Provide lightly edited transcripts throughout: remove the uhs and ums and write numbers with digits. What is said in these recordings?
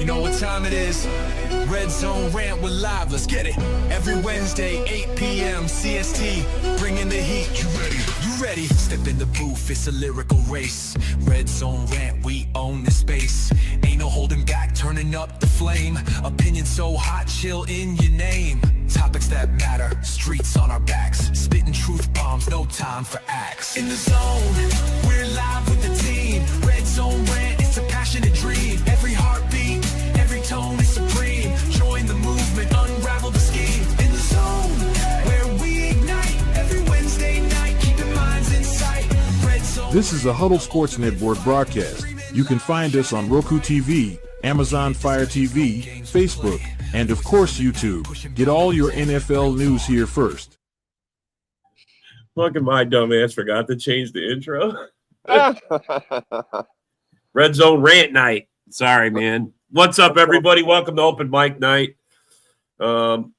You know what time it is? Red Zone Rant, we're live, let's get it. Every Wednesday, 8 p.m. CST, bringing the heat. You ready? You ready? Step in the booth, it's a lyrical race. Red Zone Rant, we own the space. Ain't no holding back, turning up the flame. Opinion so hot, chill in your name. Topics that matter, streets on our backs. Spitting truth bombs, no time for acts. In the zone, we're live with the team. Red Zone Rant, it's a passionate dream. Every heartbeat, every tone is supreme. Join the movement, unravel the scheme. In the zone, where we ignite. Every Wednesday night, keeping minds in sight. Red Zone. This is a Huddle Sports Network broadcast. You can find us on Roku TV, Amazon Fire TV, Facebook, and of course YouTube. Get all your NFL news here first. Fucking my dumb ass forgot to change the intro. Red Zone Rant Night. Sorry, man. What's up, everybody? Welcome to Open Mic Night. I'm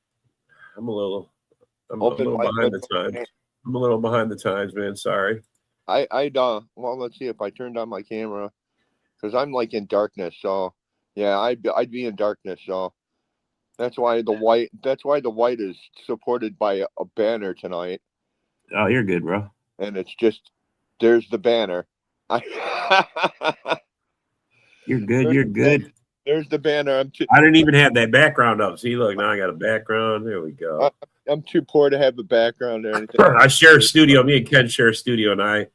a little behind the times. I'm a little behind the times, man. Sorry. Well, let's see if I turned on my camera, because I'm like in darkness. So yeah, I'd be in darkness. So that's why the white is supported by a banner tonight. Oh, you're good, bro. And it's just, there's the banner. You're good. You're good. There's the banner. I didn't even have that background up. See, look, now I got a background. There we go. I'm too poor to have a background or anything. I share a studio. Me and Ken share a studio, and I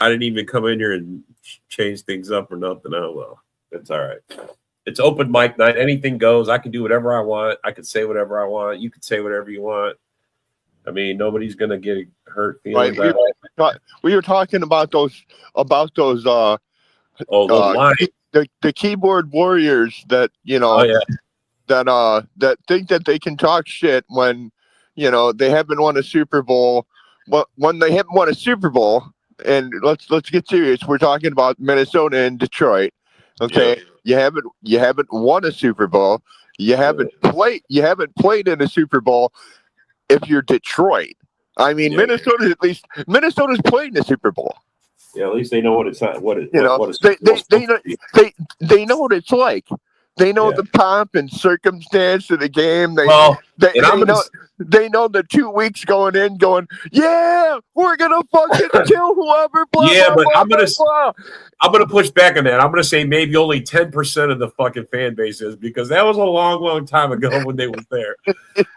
didn't even come in here and change things up or nothing. Oh, well, it's all right. It's Open Mic Night. Anything goes. I can do whatever I want. I can say whatever I want. You can say whatever you want. I mean, nobody's gonna get hurt. Right. We were talking about those lines. The keyboard warriors that, you know, that think that they can talk shit when, you know, they haven't won a Super Bowl. But when they haven't won a Super Bowl, and let's get serious, we're talking about Minnesota and Detroit. Okay, yeah. You haven't won a Super Bowl. You haven't played in a Super Bowl. If you're Detroit, I mean, Minnesota's played in the Super Bowl. Yeah, at least they know what it's they know what it's like. They know the pomp and circumstance of the game. They know the 2 weeks going in, yeah, we're gonna fucking kill whoever. Blah, yeah, blah, but blah, I'm gonna push back on that. I'm gonna say maybe only 10% of the fucking fan base is, because that was a long, long time ago when they were there.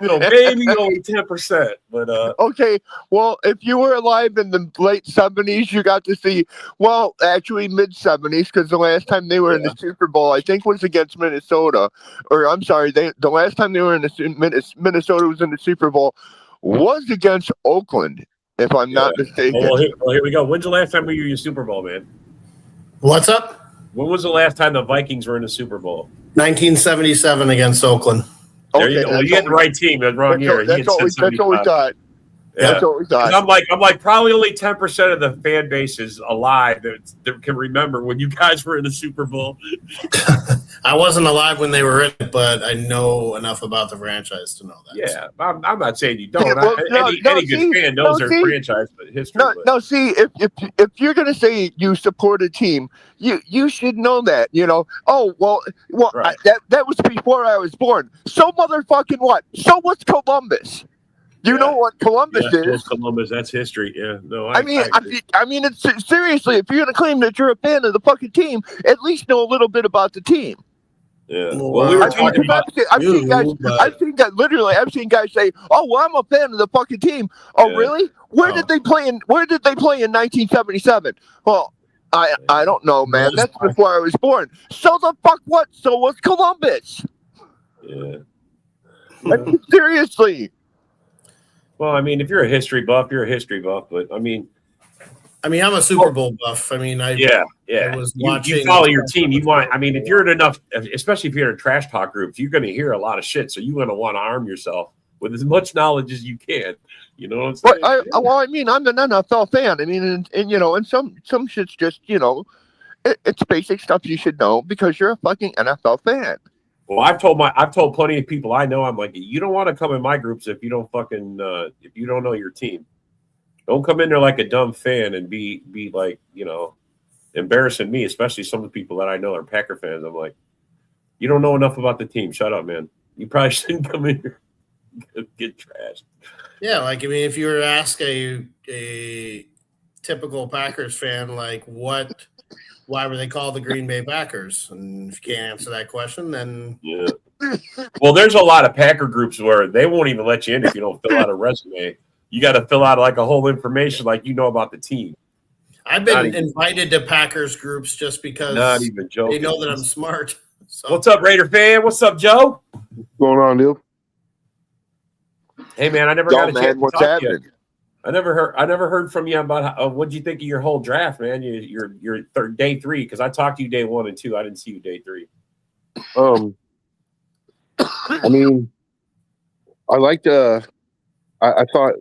Maybe only 10%. But okay, well, if you were alive in the late 70s, you got to see. Well, actually, mid 70s, because the last time they were in the Super Bowl, I think, was against Minnesota. Or I'm sorry, the last time they were in Minnesota was in the Super Bowl was against Oakland, if I'm not mistaken. Well, here we go. When's the last time we were in the Super Bowl, man? What's up? When was the last time the Vikings were in the Super Bowl? 1977 against Oakland. There you go. Well, you had the right team. The wrong year. That's what we thought. Yeah. That's what we thought. I'm like probably only 10% of the fan base is alive that can remember when you guys were in the Super Bowl. I wasn't alive when they were in it, but I know enough about the franchise to know that. Yeah, I'm not saying you don't. Yeah, Any good fan knows their franchise history. See, if you're gonna say you support a team, you should know that. You know. Oh well, right. That was before I was born. So motherfucking what? So what's Columbus? You know what Columbus is? Columbus, that's history. Yeah, no. I mean, it's seriously. If you're gonna claim that you're a fan of the fucking team, at least know a little bit about the team. Yeah. Well, we were talking about. I've seen guys say, "Oh, well, I'm a fan of the fucking team." Oh, really? Where did they play in 1977? Well, I don't know, man. That's before I was born. So the fuck what? So was Columbus? Yeah. I mean, seriously. Well, I mean, if you're a history buff, you're a history buff. But I mean, I'm a Super Bowl buff. I mean, I was watching. You follow your team. You want. I mean, if you're in enough, especially if you're in a trash talk group, you're going to hear a lot of shit. So you're going to want to arm yourself with as much knowledge as you can. You know what I'm saying? I mean, I'm an NFL fan. I mean, and some shit's just, it's basic stuff you should know because you're a fucking NFL fan. Well, I've told plenty of people I know. I'm like, you don't want to come in my groups if you don't fucking if you don't know your team. Don't come in there like a dumb fan and be like, embarrassing me, especially some of the people that I know are Packer fans. I'm like, You don't know enough about the team. Shut up, man. You probably shouldn't come in here and get trashed. Yeah, like I mean, if you were to ask a typical Packers fan, like why were they called the Green Bay Packers? And if you can't answer that question, then yeah. Well, there's a lot of Packer groups where they won't even let you in if you don't fill out a resume. You got to fill out like a whole information like you know about the team. I've been invited to Packers groups just because not even joking. They know that I'm smart. So. What's up, Raider fan? What's up, Joe? What's going on, dude? Hey, man, I never got a chance to talk to you. happening? I never heard from you about what did you think of your whole draft, man? Your day 3 because I talked to you day 1 and 2. I didn't see you day 3. I mean, I liked. I thought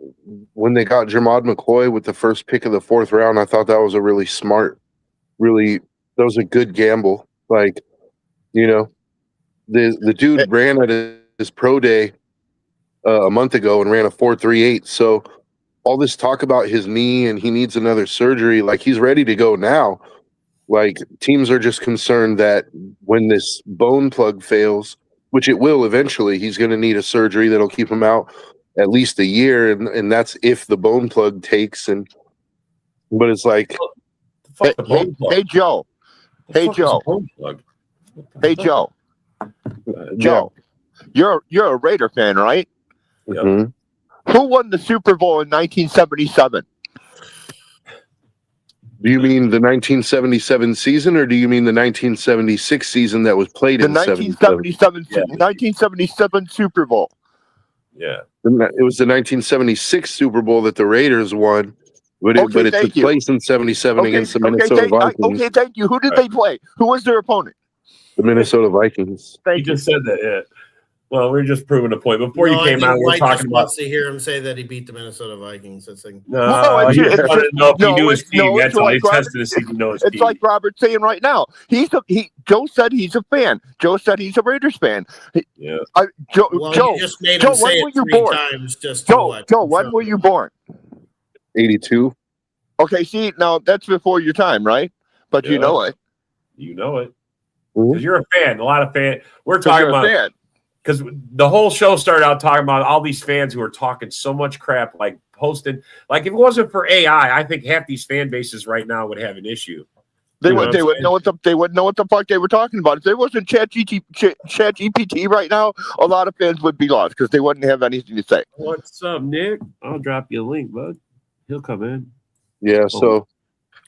when they got Jermod McCoy with the first pick of the 4th round, I thought that was a really smart, that was a good gamble. Like, you know, the dude ran at his pro day a month ago and ran a 4.38. So all this talk about his knee and he needs another surgery, like he's ready to go now. Like teams are just concerned that when this bone plug fails, which it will eventually, he's going to need a surgery that'll keep him out at least a year, and that's if the bone plug takes. But it's like, Hey Joe, Joe, you're a Raider fan, right? Yeah. Mm-hmm. Who won the Super Bowl in 1977? Do you mean the 1977 season, or do you mean the 1976 season that was played in 1977 Super Bowl. Yeah. It was the 1976 Super Bowl that the Raiders won, but it took place in 77 against the Minnesota Vikings. Okay, thank you. Who did they play? Who was their opponent? The Minnesota Vikings. You just said that, yeah. Well, we're just proving a point. Before you came out, we were talking about. Wants to hear him say that he beat the Minnesota Vikings. It's like, he just wanted to know if he knew his team. That's why he tested to see if he knows his team. It's like Robert's saying right now. Joe said he's a fan. Joe said he's a Raiders fan. Yeah. Joe, you just made him say it 3 times. Just Joe, when were you born? 82. Okay, see, now that's before your time, right? But you know it. You know it. Because you're a fan. A lot of fans. We're talking about. Because the whole show started out talking about all these fans who are talking so much crap, like posting. Like if it wasn't for AI, I think half these fan bases right now would have an issue. They wouldn't know what the fuck they were talking about. If there wasn't ChatGPT right now, a lot of fans would be lost because they wouldn't have anything to say. What's up, Nick? I'll drop you a link, bud. He'll come in. Yeah. So,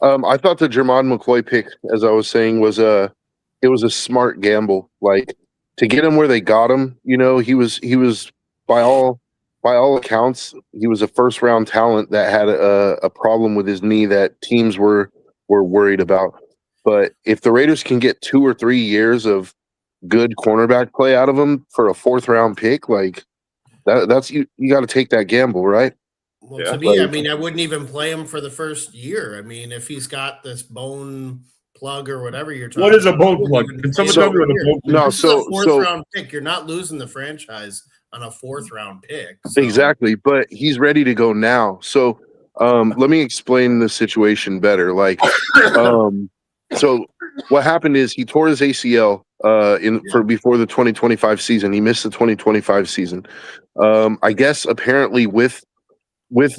I thought the Jermod McCoy pick, as I was saying, was a smart gamble. Like. To get him where they got him, you know, he was by all accounts, he was a 1st-round talent that had a problem with his knee that teams were worried about. But if the Raiders can get 2 or 3 years of good cornerback play out of him for a 4th-round pick, like that's you got to take that gamble, right? Well, to me, I mean, I wouldn't even play him for the first year. I mean, if he's got this bone plug or whatever you're talking about. What is a bone plug? Can someone tell me what a bone plug is? No, so 4th-round pick. You're not losing the franchise on a 4th-round pick. So. Exactly, but he's ready to go now. So let me explain the situation better. Like, so what happened is he tore his ACL before the 2025 season. He missed the 2025 season. I guess apparently with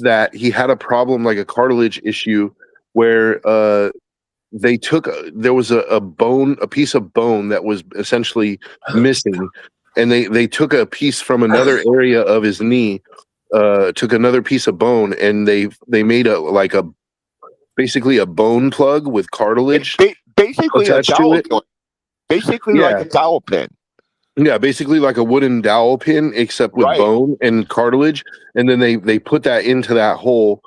that he had a problem, like a cartilage issue, where there was a piece of bone that was essentially missing, and they took a piece from another area of his knee, took another piece of bone, and they made basically a bone plug with cartilage, basically a dowel pin. Basically like a dowel pin. Yeah, basically like a wooden dowel pin, except with bone and cartilage, and then they put that into that hole,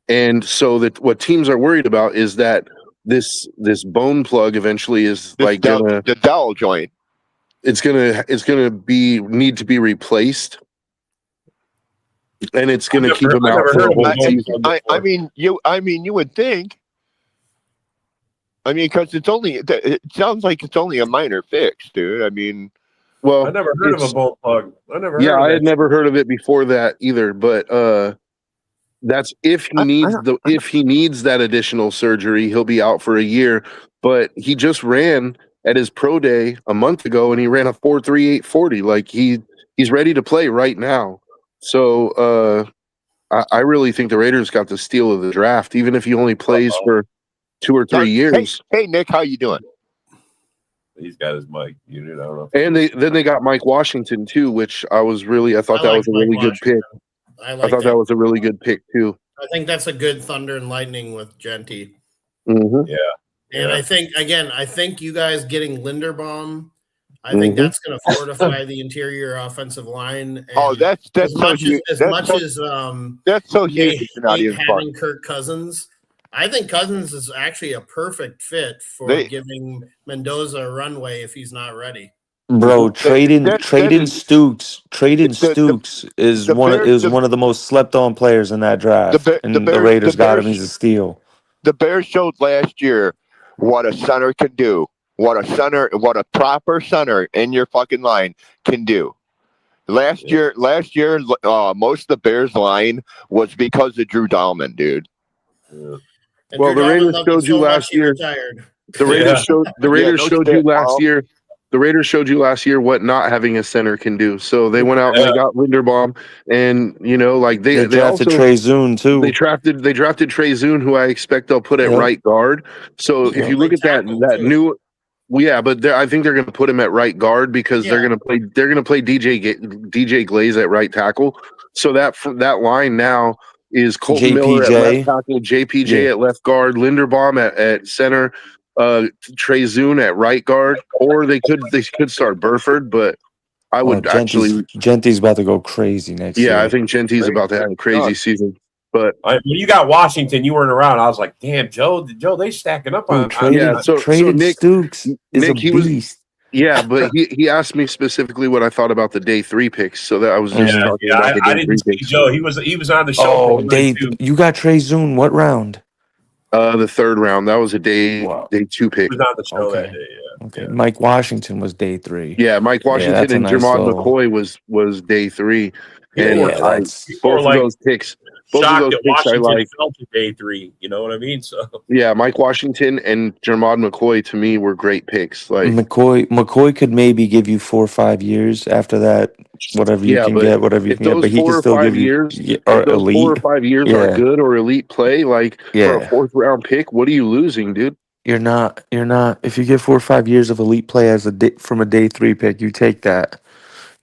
and so that what teams are worried about is that this bone plug eventually is the dowel joint. It's gonna need to be replaced, and it's gonna keep him out for a whole season. I mean, you would think. I mean, because it sounds like it's only a minor fix, dude. I mean, well, I never heard of a bone plug. I had never heard of it before that either, but that's if he needs that additional surgery, he'll be out for a year. But he just ran at his pro day a month ago, and he ran a 4.3840. Like he's ready to play right now. So I really think the Raiders got the steal of the draft, even if he only plays for 2 or 3 years. Hey, Nick, how you doing? He's got his mic muted. I don't know. And they got Mike Washington too, which I thought that was a really good pick. I thought that was a really good pick too. I think that's a good thunder and lightning with Genty. Mm-hmm. Yeah. And I think you guys getting Linderbaum, I think that's going to fortify the interior offensive line. And that's as much huge. as That's so huge. It's not even having Kirk Cousins. I think Cousins is actually a perfect fit for giving Mendoza a runway if he's not ready. Bro, trading Stooks is one of the most slept on players in that draft. The Raiders got him. He's a steal. The Bears showed last year what a center can do. What a proper center in your fucking line can do. Last year, most of the Bears line was because of Drew Dahlman, dude. Yeah. Well, the Raiders showed you last year. The Raiders showed you last year. The Raiders showed you last year what not having a center can do. So they went out and they got Linderbaum, and they drafted also, Trey Zune too. They drafted Trey Zune, who I expect they'll put at right guard. So if you look at that new. Well, yeah, but I think they're going to put him at right guard because they're going to play DJ Glaze at right tackle. So that line now is Colton Miller at left tackle, JPJ at left guard, Linderbaum at center, Trey Zune at right guard, or they could start Burford, but I would Genty's about to go crazy next year. Yeah, I think Genty's about to have a crazy season. But when you got Washington, you weren't around. I was like, "Damn, Joe, they stacking up on." Traded Nick Stooks is a beast. But he asked me specifically what I thought about the day 3 picks, so that I was just talking about the day I didn't 3 see Joe. He was on the show. Oh, you got Trey Zune. What round? The 3rd round. That was a day 2 pick. He was on the show that day. Yeah. Okay. Mike Washington was day 3. Yeah, Mike Washington and Jermod McCoy was day 3. And both of those picks. Shocked that Washington fell to day 3. You know what I mean? So yeah, Mike Washington and Jermod McCoy to me were great picks. Like McCoy could maybe give you 4 or 5 years after that. Whatever you can get, whatever you can get, but he can still give you elite. 4 or 5 years are good or elite play. Like for a 4th round pick, what are you losing, dude? You're not. If you get 4 or 5 years of elite play from a day 3 pick, you take that.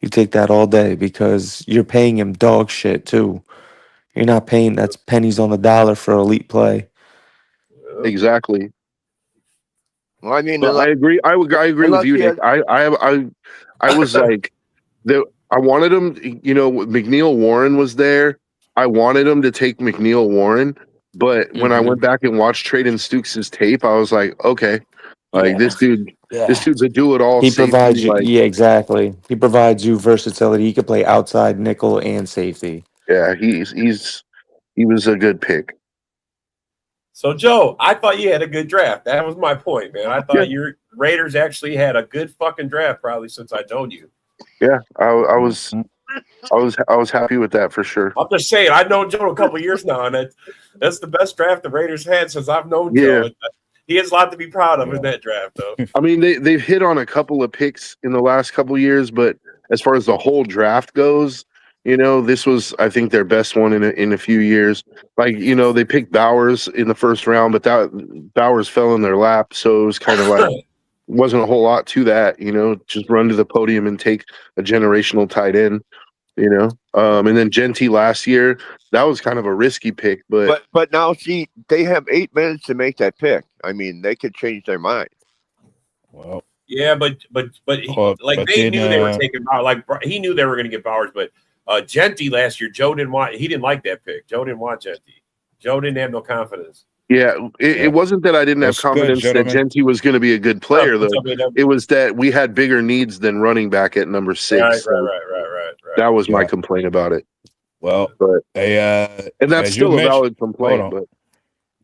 You take that all day because you're paying him dog shit too. You're not paying. That's pennies on the dollar for elite play. Exactly. Well, I mean, I agree. I agree with you, Nick. I was like, I wanted him. McNeil Warren was there. I wanted him to take McNeil Warren, but when I went back and watched Traden Stukes' tape, I was like, okay, this dude's a do-it-all. He provides you. Exactly. He provides you versatility. He could play outside, nickel, and safety. Yeah, he was a good pick. So, Joe, I thought you had a good draft. That was my point, man. I thought your Raiders actually had a good fucking draft, probably since I've known you. Yeah, I was happy with that for sure. I'm just saying, I've known Joe a couple years now, and that's the best draft the Raiders had since I've known Joe. He has a lot to be proud of in that draft, though. I mean, they've hit on a couple of picks in the last couple of years, but as far as the whole draft goes, this was, I think, their best one in a few years. Like, they picked Bowers in the 1st round, but that Bowers fell in their lap, so it was kind of like wasn't a whole lot to that. Just run to the podium and take a generational tight end. And then Genty last year, that was kind of a risky pick, but now see, they have 8 minutes to make that pick. I mean, they could change their mind. Well, yeah, but they knew they were taking Bowers. Like he knew they were going to get Bowers, but Genty last year, Joe didn't like that pick. Joe didn't want Genty. Joe didn't have no confidence. Yeah, it wasn't that I didn't have confidence that Genty was going to be a good player, though. It was that we had bigger needs than running back at number 6. Right. That was my complaint about it. Well, and that's still a valid complaint. But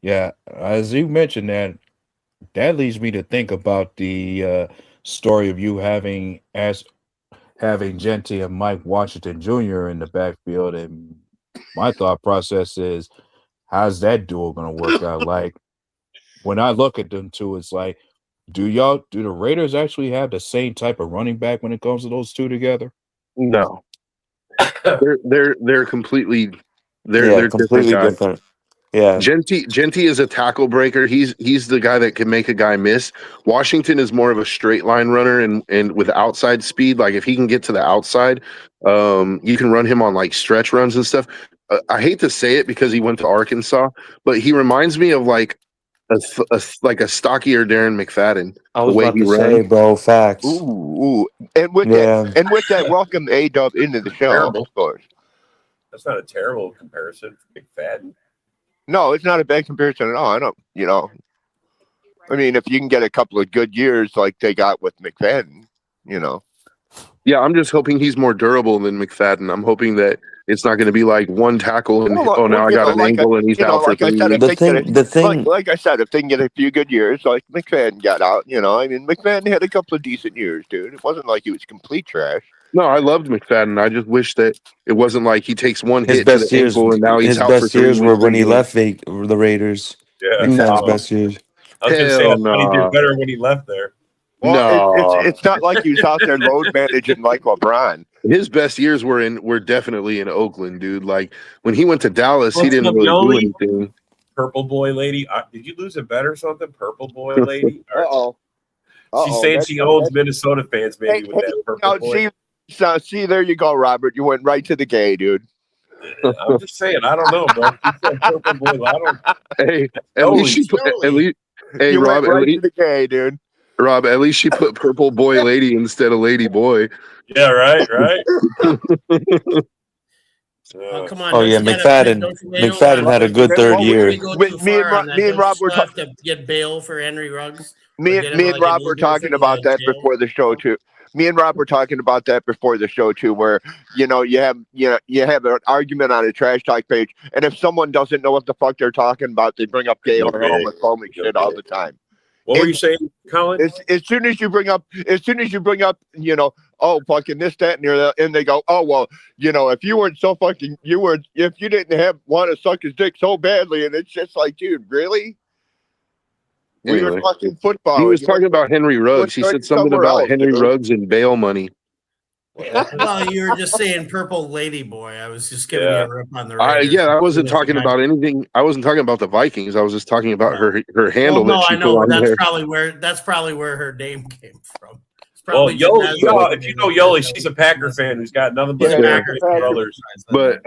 yeah, as you mentioned that leads me to think about the story of you having Genty and Mike Washington Jr. in the backfield, and my thought process is, how's that duo going to work out? Like, when I look at them two, it's like, Do the Raiders actually have the same type of running back when it comes to those two together? No, they're completely they're different completely guys. different. Yeah, Genty is a tackle breaker. He's the guy that can make a guy miss. Washington is more of a straight line runner and with outside speed. Like if he can get to the outside, you can run him on like stretch runs and stuff. I hate to say it because he went to Arkansas, but he reminds me of like like a stockier Darren McFadden. I was the way about he to runs. say, bro, facts. Ooh. And with Yeah. that, welcome A-Dub into the show. Terrible. Of course. That's not a terrible comparison. McFadden. No, it's not a bad comparison at all. I don't, I mean, if you can get a couple of good years like they got with McFadden, Yeah, I'm just hoping he's more durable than McFadden. I'm hoping that it's not going to be like one tackle and now I got an ankle and he's out for 3 weeks. The thing, like I said, if they can get a few good years, like McFadden got out, I mean, McFadden had a couple of decent years, dude. It wasn't like he was complete trash. No, I loved McFadden. I just wish that it wasn't like he takes one his hit to best the years, ankle and now he's his out for best 3 years weeks were when he again. left the Raiders. Yeah. McFadden's No. best years. I was going to say, Hell I thought he no. did better when he left there. Well, No. it's not like he was out there load managing like LeBron. His best years were definitely in Oakland, dude. Like when he went to Dallas, he What's didn't up, really Yoli? do anything. Purple boy lady. Did you lose a bet or something? Purple boy lady? Uh-oh. She's saying she owns Minnesota fans maybe with that purple boy. See, there you go, Robert. You went right to the gay, dude. I'm just saying, I don't know, bro. She said purple boy. I don't. Hey, at least she put hey You Rob, went right to the gay, dude. Rob, at least she put purple boy lady instead of lady boy. Yeah, right. Oh, come on. Oh yeah, McFadden had a good third year. Me and Rob were have to get bail for Henry Ruggs. Me and Rob were talking about that before the show too. Me and Rob were talking about that before the show too, where you have an argument on a trash talk page, and if someone doesn't know what the fuck they're talking about, they bring up gay or homophobic shit all the time. What were you saying, Colin? As soon as you bring up, oh fucking this, that, and the other, and they go, oh well, if you weren't so fucking, if you didn't want to suck his dick so badly, and it's just like, dude, really? We were talking football. He was talking about Henry Ruggs. He said something about Henry Ruggs and bail money. Well, you were just saying purple lady boy. I was just giving you a rip on the Raiders. I wasn't talking about anything. I wasn't talking about the Vikings. I was just talking about her handle. Well, no, that she I know. put on That's probably where her name came from. Well, Yoli, if you know Yoli, she's a Packer fan who's got nothing but Packers brothers. But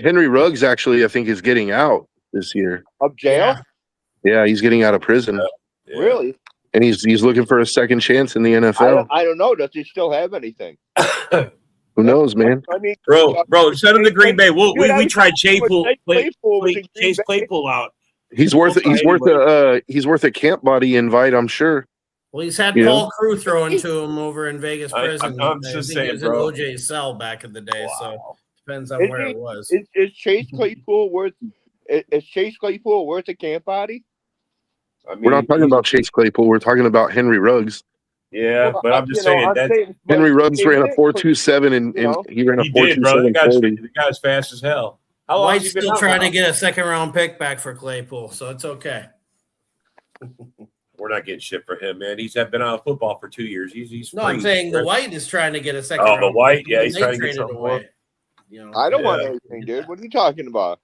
Henry Ruggs actually, I think, is getting out this year. Of jail? Yeah, he's getting out of prison. Yeah. Really? And he's looking for a second chance in the NFL. I don't know. Does he still have anything? Who knows, man? I mean, bro, send him to Green Bay. We tried Chase Claypool Claypool out. He's worth a camp body invite, I'm sure. Well, he's had Paul Crew throwing to him over in Vegas prison. I'm just saying, he was bro. in OJ's cell back in the day, so depends on where it was. Is Chase Claypool worth? Is Chase Claypool worth a camp body? I mean, we're not talking about Chase Claypool. We're talking about Henry Ruggs. Yeah, but I'm just saying that Henry Ruggs ran a 4.27 and he ran a 4.27. The guy's fast as hell. How long White's still trying to get a second-round pick back for Claypool, so it's okay. We're not getting shit for him, man. He's been out of football for 2 years. He's no, I'm saying the White is trying to get a second. Oh, the White, yeah, he's trying to get something away. I don't want anything, dude. What are you talking about?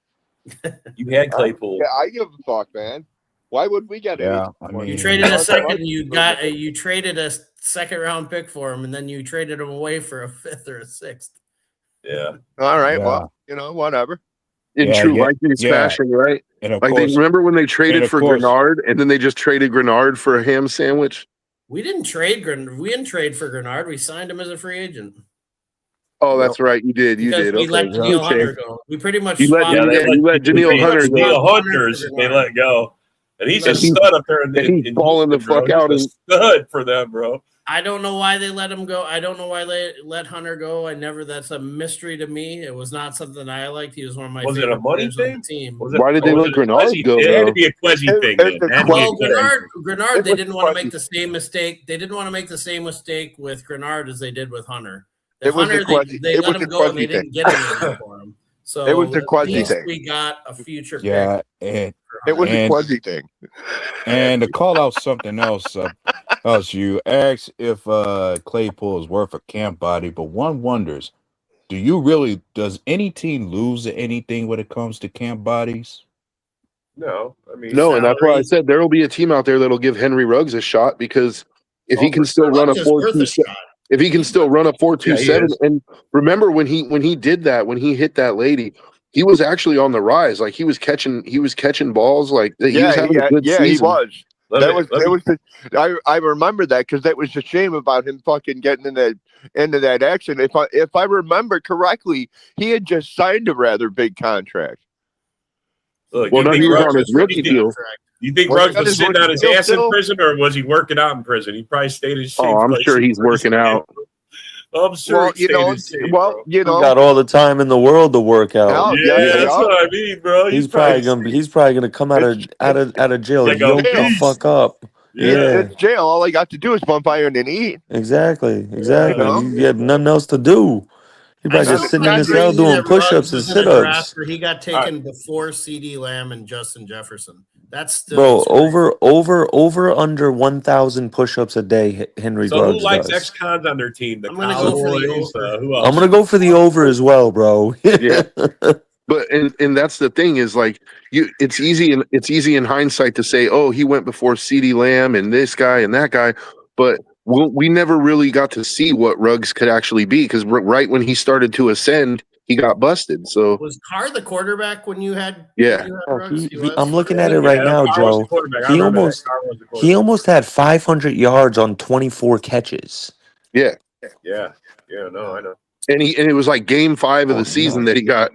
You had Claypool. Yeah, I give a fuck, man. Why would we get I anything? mean, You traded a second. You traded a second-round pick for him, and then you traded him away for a fifth or a sixth. Yeah. All right. Yeah. Well, whatever. In true Vikings fashion, right? And of like course, they remember when they traded for course, Grenard, and then they just traded Grenard for a ham sandwich. We didn't trade Grenard. We didn't trade for Grenard. We signed him as a free agent. Oh, that's right. You did. You did. We let Danielle Hunter go. We pretty much you let Danielle Hunter go. Hunters. They let go. And he's a stud up there. And he's balling the fuck out. He's a stud for them, bro. I don't know why they let him go. I don't know why they let Hunter go. That's a mystery to me. It was not something I liked. He was one of my favorite it a money players on thing? the team. Why did they let Grenard go? It had to be a Quezzy thing. Well, Grenard, they didn't want to make the same mistake. They didn't want to make the same mistake with Grenard as they did with Hunter. Hunter, they let him go and they didn't get anything for him. So It was a at quasi least thing. we got a future Yeah, pick. and It was a And- quasi thing. and to call out something else, you asked if Claypool is worth a camp body, but one wonders, does any team lose anything when it comes to camp bodies? No, I mean, No, and that's why I Salaries. said there will be a team out there that'll give Henry Ruggs a shot because if he Oh, can for still sure. run a Ruggs is worth a 4.27, shot. if he can still run a 4.27, is. and remember when he did that, when he hit that lady, he was actually on the rise. Like he was catching balls. Like he was having a good he season. was. I remember that because that was a shame about him fucking getting into that action. If I remember correctly, he had just signed a rather big contract. Look, Well, you no, think he was Ruggs- on his rookie deal. You think Was Ruggs he on was his sitting rookie on his deal ass in still? prison, or was he working out in prison? He probably stayed in the same Oh, I'm place. sure he's working out. I'm sure Well, he stayed in shape, bro. He got all the time in the world to work out. Hell, Yeah, yeah, that's yeah. what I mean, bro. He's probably gonna come out of jail Like a yoked the beast. fuck up. Yeah, It's jail. All I got to do is bump iron and eat. exactly. Yeah. You have nothing else to do. He I probably still just sitting in find his cell crazy doing that push-ups Ruggs and was in a draft sit-ups. where he got taken before CD Lamb and Justin Jefferson. That's still Bro, is crazy. over under 1,000 push-ups a day. Henry So who Ruggs likes does. ex-cons on their team? The I'm gonna go for the Cowboys. over. Who else? I'm gonna go for the over as well, bro. Yeah. But and that's the thing is like it's easy in hindsight to say, oh, he went before CeeDee Lamb and this guy and that guy, but we never really got to see what Ruggs could actually be because right when he started to ascend, he got busted. So Was Carr the quarterback when you had? Yeah. when you had Oh, Ruggs? He was? I'm looking Yeah, at it right yeah, now, Carr was the Joe. quarterback. I He remember that. almost Carr was the he quarterback. almost had 500 yards on 24 catches. yeah, Yeah, no, I know. and it was like game 5 of the season that he got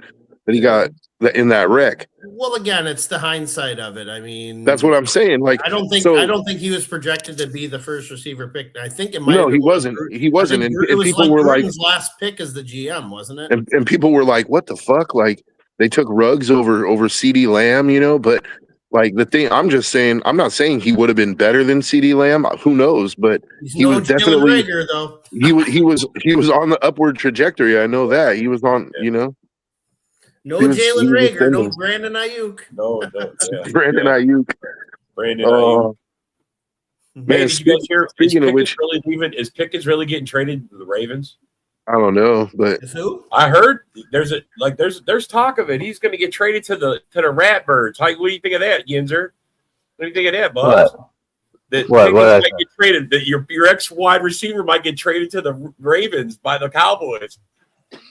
in that wreck. Well, again, it's the hindsight of it. I mean, That's what I'm saying. Like I don't think he was projected to be the first receiver pick. I think it might. No, have he been wasn't. He wasn't. And it was people like were like, Gruden's last pick as the GM, wasn't it? and people were like, what the fuck? Like they took Ruggs over CeeDee Lamb, but like the thing, I'm just saying, I'm not saying he would have been better than CeeDee Lamb. Who knows? But He's he no was Jalen definitely Reagor, though. he was on the upward trajectory. I know that he was on. No he was Jalen Reagor, no ascending. Brandon Ayuk. No, Brandon Ayuk. Brandon Ayuk. Man, Man, did you guys hear? speaking of which, Is Pickens really getting traded to the Ravens? I don't know, but Who? I heard there's talk of it. He's going to get traded to the Ratbirds. Like, what do you think of that, Yinzer? What do you think of that, Buzz? That Pickens might get traded. That your ex wide receiver might get traded to the Ravens by the Cowboys.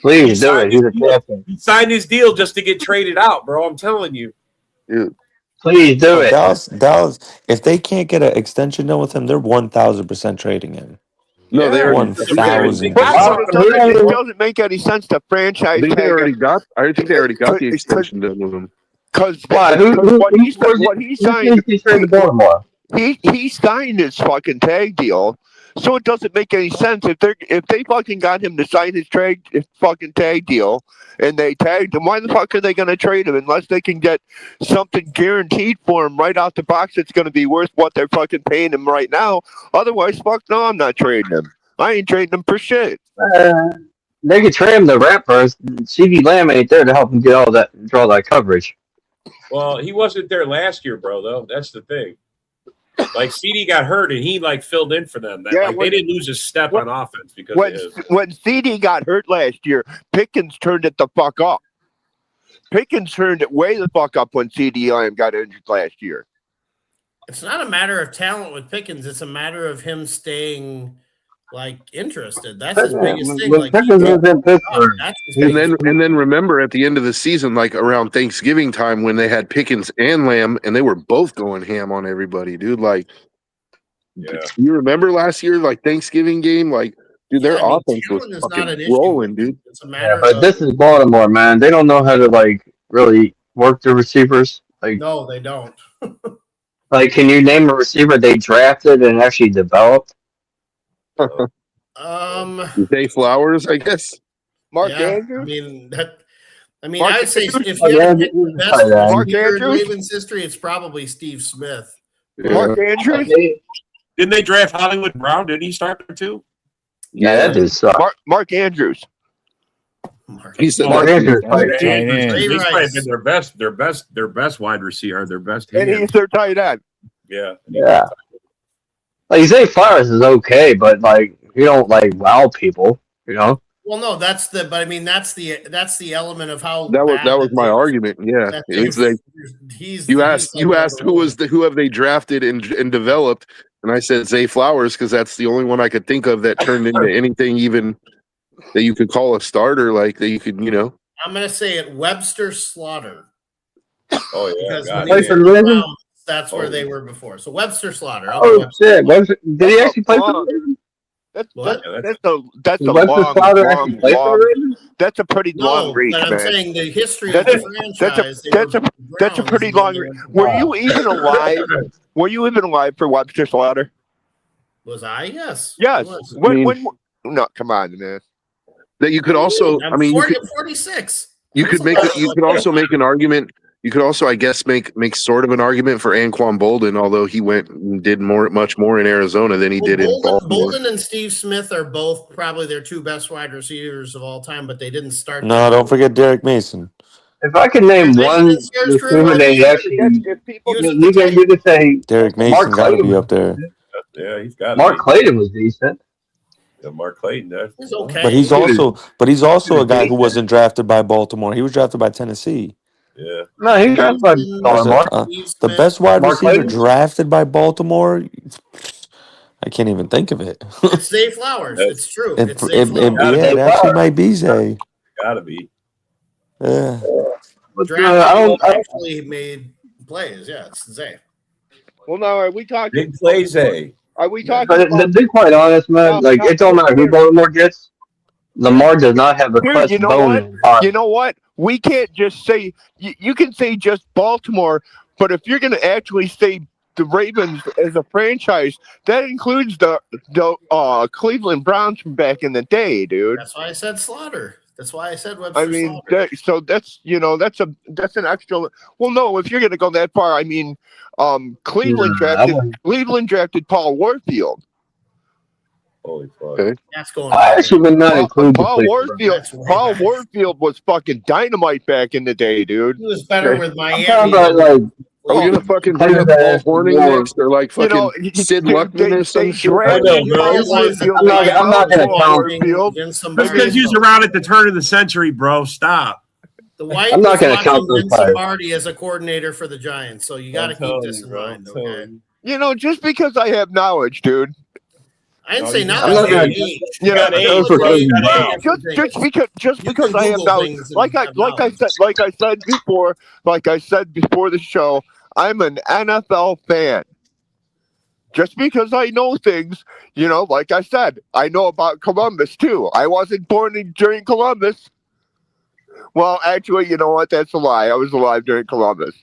Please do it. He's a champion. He signed his deal just to get traded out, bro. I'm telling you. dude, Please do it. Dallas, if they can't get an extension done with him, they're 1,000% trading him. no, they already. 1,000. It doesn't make any sense to franchise I think they tag already him. got. I think they already got the extension done with him. Because Why? what he signed, He's traded to Baltimore. he signed his fucking tag deal, so it doesn't make any sense if they fucking got him to sign his fucking tag deal and they tagged him. Why the fuck are they going to trade him unless they can get something guaranteed for him right out the box that's going to be worth what they're fucking paying him right now? Otherwise, fuck no, I'm not trading him. I ain't trading him for shit. They could trade him to Ratbirds. CeeDee Lamb ain't there to help him draw that coverage. Well, he wasn't there last year, bro. Though that's the thing. Like CD got hurt and he filled in for them. They didn't lose a step on offense because when CD got hurt last year, Pickens turned it the fuck up. Pickens turned it way the fuck up when CD Lamb got injured last year. It's not a matter of talent with Pickens. It's a matter of him staying interested. That's his biggest thing. Pickens was in Pittsburgh. And then remember at the end of the season, like around Thanksgiving time, when they had Pickens and Lamb, and they were both going ham on everybody, dude. Like, you remember last year, like Thanksgiving game, like, dude, their offense was fucking rolling, dude. It's a matter but this is Baltimore, man. They don't know how to really work the receivers. No, they don't. Can you name a receiver they drafted and actually developed? Zay Flowers, I guess. Mark Andrews. I'd say if you had to pick the best receiver in Ravens history, it's probably Steve Smith. Mark Andrews. Didn't they draft Hollywood Brown? Didn't he start there too? Yeah, that did suck. Mark Andrews. He said Mark that. Andrews Mark played. tight Andrews, end. Ray he's probably Rice. been their best wide receiver, their best And hand. he's their tight end. Yeah. Yeah. Like Zay Flowers is okay, but like you don't like wow people, you know. Well, no, that's the element of how That bad was my argument. Yeah, that it's they've- like he's you he's asked like who have they drafted and developed, and I said Zay Flowers because that's the only one I could think of that turned into anything even that you could call a starter, like that you could I'm gonna say it, Webster Slaughter. Oh yeah, Because God, when Play he for was the in the Ravens? Browns, that's where they were before. So Webster Slaughter. I'll go Oh Webster shit! Slaughter. Did he actually play for long. the Ravens? That's What? that's Did a Webster long, Slaughter actually play for the Ravens? that's a pretty long No, reach, but I'm man. saying the history That's of the franchise. that's a pretty long. Were you even alive? Were you even alive for Webster Slaughter? Was I? Yes. Yes. I was. When no, come on, man. that you could also. I'm I mean, 46. you could make it. You could also make an argument. You could also, I guess, make sort of an argument for Anquan Bolden, although he went and did much more in Arizona than he did in Baltimore. Bolden and Steve Smith are both probably their two best wide receivers of all time, but they didn't start. No, don't forget Derek Mason. If I could name one His career, receiver they actually, If people you can say Derek Mark Mason got to Clayton. be up there. Yeah, he's got Mark Clayton was decent. Yeah, Mark Clayton. He's okay. But he's also a guy who wasn't drafted by Baltimore. He was drafted by Tennessee. Yeah. No, he drafted by Baltimore. The best wide Mark receiver Clayton? drafted by Baltimore. I can't even think of it. It's Zay Flowers. It's true. It's Zay Flowers. It actually might be Zay. Gotta be. Yeah. Actually made plays. Yeah, it's Zay. Well, now are we talking Big play, Zay? Are we talking? But to be quite honest, man, like it don't matter who Baltimore gets. Lamar does not have a clutch bone in his body. You know what? We can't just say you can say just Baltimore, but if you're going to actually say the Ravens as a franchise, that includes the Cleveland Browns from back in the day, dude. That's why I said Slaughter. That's why I said Webster. I mean, so that's that's an extra. Well, no, if you're going to go that far, I mean, Cleveland drafted Paul Warfield. Holy fuck! Okay. That's going. I actually would not include Paul Warfield. Paul Warfield was fucking dynamite back in the day, dude. He was better with Miami. I'm talking about you're gonna fucking bring up Paul Horning next, or like fucking Sid Luckman or some shit. I'm not gonna count. Because he was around at the turn of the century, bro. Stop. The White I'm not going to count those Vince five. Lombardi as a coordinator for the Giants, so you got to keep this in mind. Okay. You know, just because I have knowledge, dude. I didn't say I'm not nothing. gonna- Just because I have knowledge, like I said before the show, I'm an NFL fan. Just because I know things, you know, like I said, I know about Columbus too. I wasn't born during Columbus. Well, actually, you know what? That's a lie. I was alive during Columbus.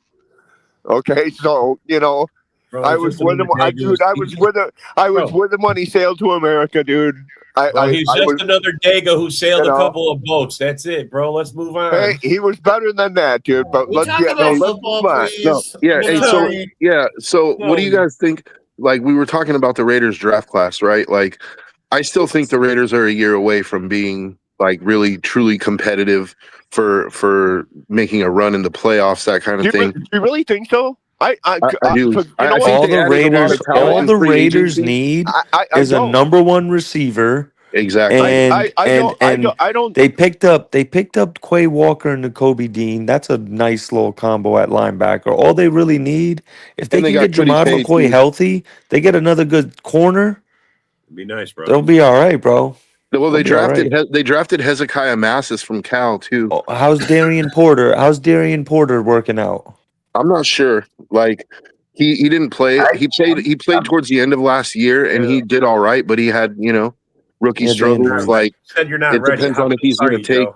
Okay, so you know. Bro, I was with him. I was with him when he sailed to America, dude. He's just another Dago who sailed a couple of boats. That's it, bro. Let's move on. Hey, he was better than that, dude. But let's move on. So what do you guys think? Like we were talking about the Raiders draft class, right? Like I still think the Raiders are a year away from being like really truly competitive for making a run in the playoffs, that kind of thing. Do you really think so? I do. All the Raiders need is a number one receiver. Exactly. I don't. They picked up Quay Walker and Nakobe Dean. That's a nice little combo at linebacker. All they really need, if they can get Jamad McCoy healthy, they get another good corner. It'd be nice, bro. They'll be all right, bro. Well, they drafted Hezekiah Massis from Cal too. Oh, how's Darian Porter working out? I'm not sure. Like he didn't play. He played towards the end of last year, and he did all right. But he had rookie struggles. Like said you're not it ready. depends on if he's going to take.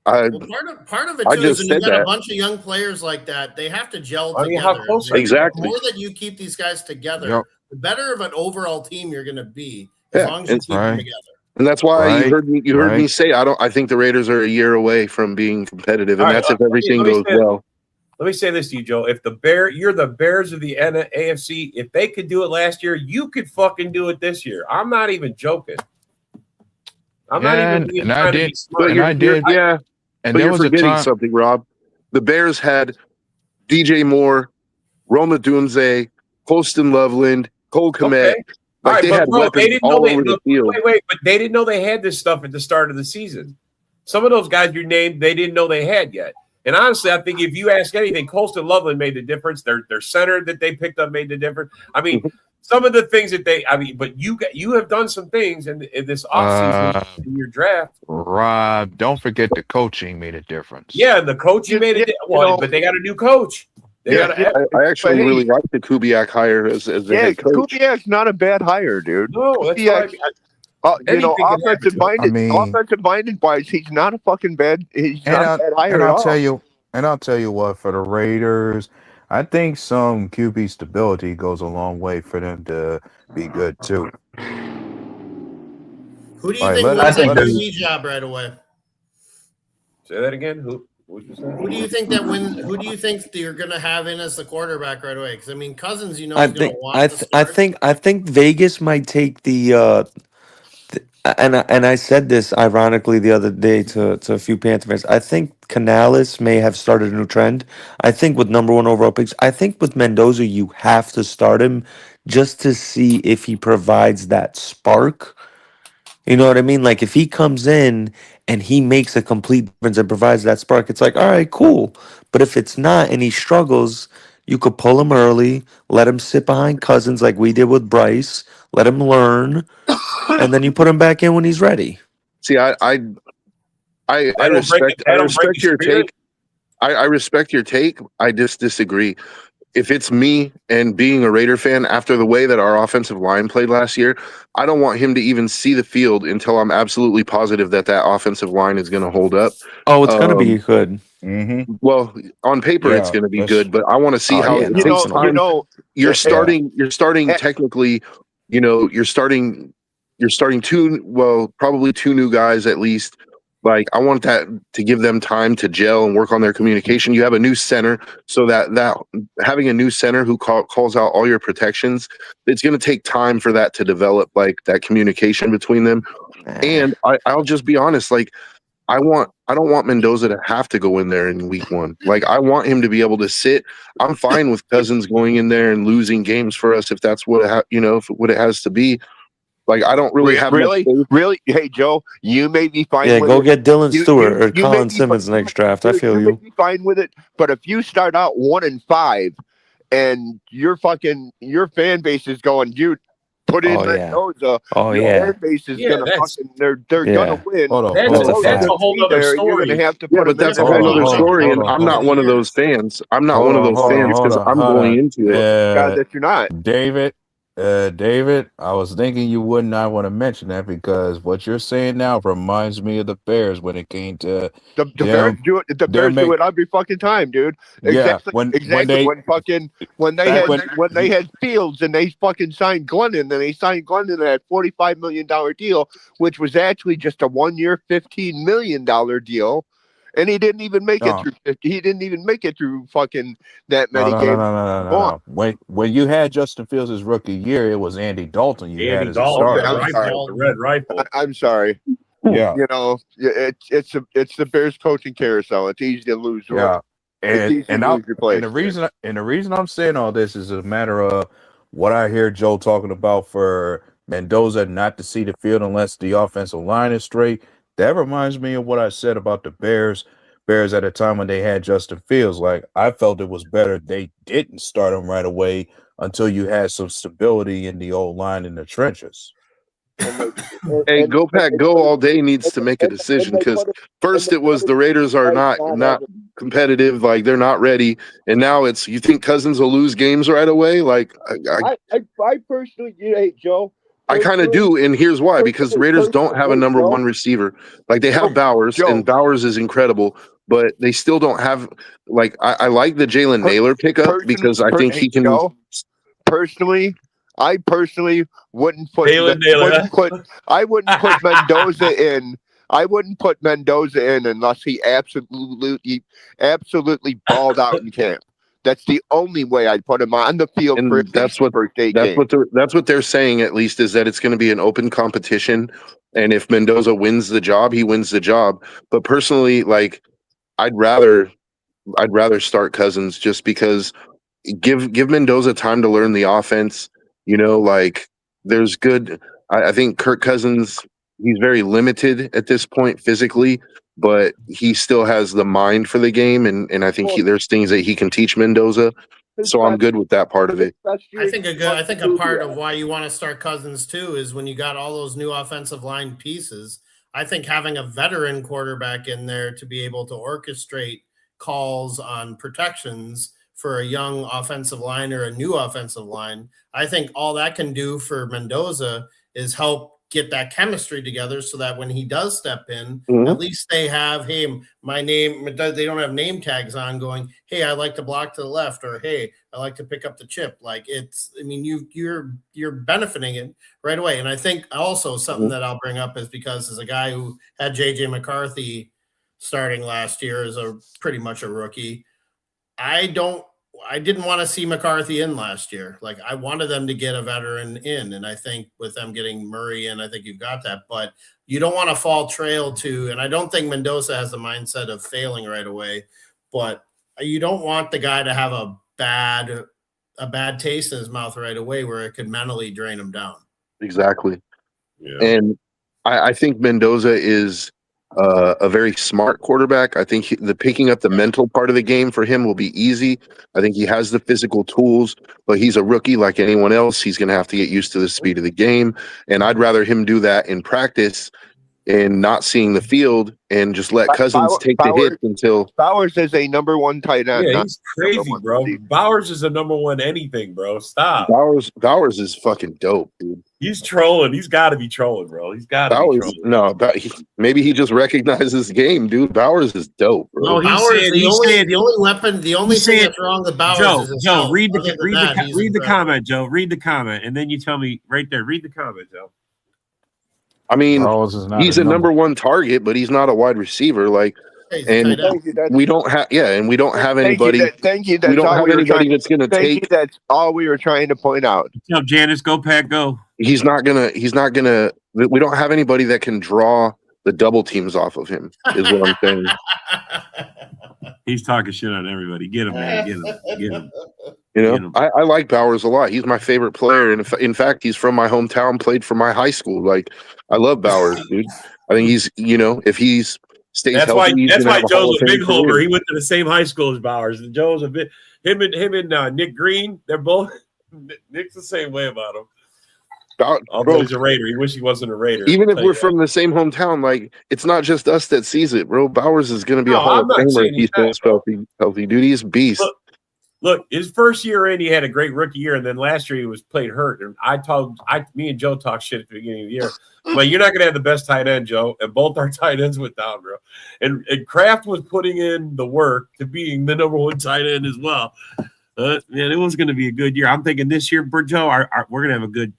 Part of it too is when you got a bunch of young players like that, they have to gel together. Exactly. The more that you keep these guys together, the better of an overall team you're going to be. As long as you keep them together. And that's why you heard me say I think the Raiders are a year away from being competitive, and that's if everything goes well. Let me say this to you, Joe. If you're the Bears of the AFC, if they could do it last year, you could fucking do it this year. I'm not even joking. I'm not even being and I trying to be did, smart. and I did, Yeah, and but there you're was a forgetting time. something, Rob. The Bears had DJ Moore, Roma Dunze, Colston Loveland, Cole Kmet. Okay. All Like right, they but had bro, they weapons didn't know all they over the field. wait, but they didn't know they had this stuff at the start of the season. Some of those guys you named, they didn't know they had yet. And honestly, I think if you ask anything, Colston Loveland made the difference. Their center that they picked up made the difference. I mean, some of the things that but you have done some things in this offseason in your draft. Rob, don't forget the coaching made a difference. Yeah, and the coaching made it. Well, but they got a new coach. They got I actually really like the Kubiak hire as the head coach. Kubiak's not a bad hire, dude. No, that's what I mean. Offensive minded wise, he's not a fucking bad. He's not a bad hire and at I'll all. I'll tell you what, for the Raiders, I think some QB stability goes a long way for them to be good too. Who do you think wins the QB job right away? Say that again. Who do you think that wins? Who do you think you're going to have in as the quarterback right away? Because I mean, Cousins, he's going to want to start. I think Vegas might take and I said this ironically the other day to a few Panther fans. I think Canales may have started a new trend. I think with number 1 overall picks, I think with Mendoza you have to start him just to see if he provides that spark. You know what I mean? Like if he comes in and he makes a complete difference and provides that spark, it's like, all right, cool. But if it's not and he struggles, you could pull him early, let him sit behind Cousins like we did with Bryce, let him learn, and then you put him back in when he's ready. See, I respect your take. I respect your take. I just disagree. If it's me and being a Raider fan, after the way that our offensive line played last year, I don't want him to even see the field until I'm absolutely positive that offensive line is going to hold up. Oh, it's going to be good. Mm-hmm. Well, on paper, it's going to be good, but I want to see how it takes time. You're starting technically, you're starting probably 2 new guys at least. Like I want that to give them time to gel and work on their communication. You have a new center, so that having a new center who calls out all your protections, it's going to take time for that to develop, like that communication between them. And I'll just be honest, like I don't want Mendoza to have to go in there in week 1. Like I want him to be able to sit. I'm fine with Cousins going in there and losing games for us if that's what what it has to be. Like I don't really have really. Hey Joe, you may be fine. Yeah, with go it. get Dylan Stewart or Colin Simmons next draft. I feel you. May be fine with it, but if you start out 1-5, and your fan base is going, you put in Mendoza. Fan base is gonna they're gonna win. That's a whole other story. You're gonna have to put but that's a whole other story, and I'm not one of those fans. I'm not one of those fans because I'm going into it. God, that you're not, David, I was thinking you would not want to mention that because what you're saying now reminds me of the Bears when it came to the Bears do it. The Bears do it every fucking time, dude. Exactly. When they had Fields and they fucking signed Glennon, and they signed Glennon at a $45 million deal, which was actually just a 1-year, $15 million deal. And he didn't even make it through. He didn't even make it through fucking that many games. No. When you had Justin Fields' rookie year, it was Andy Dalton. You had as a starter. The red rifle. I'm sorry. Yeah, it's the Bears coaching carousel. It's easy to lose. Yeah, and the reason I'm saying all this is a matter of what I hear Joe talking about for Mendoza not to see the field unless the offensive line is straight. That reminds me of what I said about the Bears at a time when they had Justin Fields. Like, I felt it was better they didn't start him right away until you had some stability in the old line in the trenches. Hey, Go Pack Go all day needs to make a decision because first it was the Raiders are not competitive, like they're not ready, and now it's you think Cousins will lose games right away? Like I personally, hey Joe. I kind of do, and here's why: because the Raiders don't have a number 1 receiver. Like they have Bowers, and Bowers is incredible, but they still don't have. Like I like the Jalen Naylor pickup because I think he can. I personally wouldn't put I wouldn't put Mendoza in. I wouldn't put Mendoza in unless he absolutely balled out in camp. That's the only way I'd put him on the field. And for that's what they're saying, at least, is that it's going to be an open competition. And if Mendoza wins the job, he wins the job. But personally, like, I'd rather start Cousins just because give Mendoza time to learn the offense. You know, like there's good. I think Kirk Cousins, he's very limited at this point physically, but he still has the mind for the game, and I think there's things that he can teach Mendoza. So I'm good with that part of it. I think a part of why you want to start Cousins too is when you got all those new offensive line pieces. I think having a veteran quarterback in there to be able to orchestrate calls on protections for a young offensive line or a new offensive line, I think all that can do for Mendoza is help get that chemistry together so that when he does step in, at least they have, hey, my name, they don't have name tags on going, hey, I like to block to the left, or hey, I like to pick up the chip. Like you're benefiting it right away. And I think also something that I'll bring up is because as a guy who had JJ McCarthy starting last year as a pretty much a rookie, I didn't want to see McCarthy in last year. Like I wanted them to get a veteran in. And I think with them getting Murray in, I think you've got that, but you don't want to fall trail to, and I don't think Mendoza has the mindset of failing right away, but you don't want the guy to have a bad taste in his mouth right away where it could mentally drain him down. Exactly. Yeah. And I think Mendoza is a very smart quarterback. I think the picking up the mental part of the game for him will be easy. I think he has the physical tools, but he's a rookie like anyone else. He's going to have to get used to the speed of the game. And I'd rather him do that in practice and not seeing the field and just let Cousins take the hit until Bowers is a number one tight end. Yeah, he's crazy, bro. Bowers is a number one anything, bro. Stop. Bowers is fucking dope, dude. He's trolling. He's got to be trolling, bro. He's got to be trolling. No, maybe he just recognizes the game, dude. Bowers is dope, bro. No, the only weapon, the only thing that's wrong with Bowers is Joe, read the comment, Joe. Read the comment, and then you tell me right there. Read the comment, Joe. I mean, he's a number one target, but he's not a wide receiver. Like, and we don't have, and we don't have anybody. Thank you. We don't have anybody that's going to take. That's all we were trying to point out. No, Janice, go Pat, go. He's not gonna. We don't have anybody that can draw the double teams off of him. Is what I'm saying. He's talking shit on everybody. Get him, man. Get him. You know, I like Bowers a lot. He's my favorite player, and in fact, he's from my hometown. Played for my high school. Like, I love Bowers, dude. I think he's, if he's stays healthy, that's why Joe's a big homer. He went to the same high school as Bowers. And Joe's a bit him and Nick Green. They're both Nick's the same way about him. Although he's a Raider, he wish he wasn't a Raider. Even if we're from the same hometown, like it's not just us that sees it, bro. Bowers is going to be a Hall of Famer if he stays healthy. Dude, he's a beast. Look, his first year in, he had a great rookie year, and then last year he was played hurt. And me and Joe talked shit at the beginning of the year. But you're not going to have the best tight end, Joe, and both our tight ends went down, bro. And Kraft was putting in the work to being the number one tight end as well. Man, it was going to be a good year. I'm thinking this year, Joe, we're going to have a good.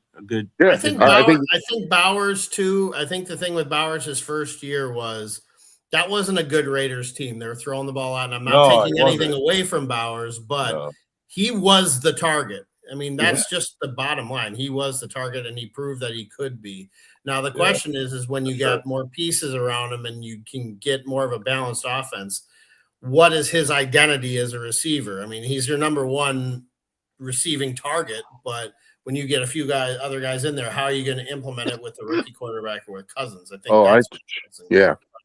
Yeah, I think Bowers too. I think the thing with Bowers his first year was that wasn't a good Raiders team. They were throwing the ball out, and I'm not taking anything away from Bowers, but he was the target. I mean, that's just the bottom line. He was the target, and he proved that he could be. Now the question is when you got more pieces around him and you can get more of a balanced offense, what is his identity as a receiver? I mean, he's your number one receiving target, but when you get a few other guys in there, how are you going to implement it with the rookie quarterback or with Cousins? I think.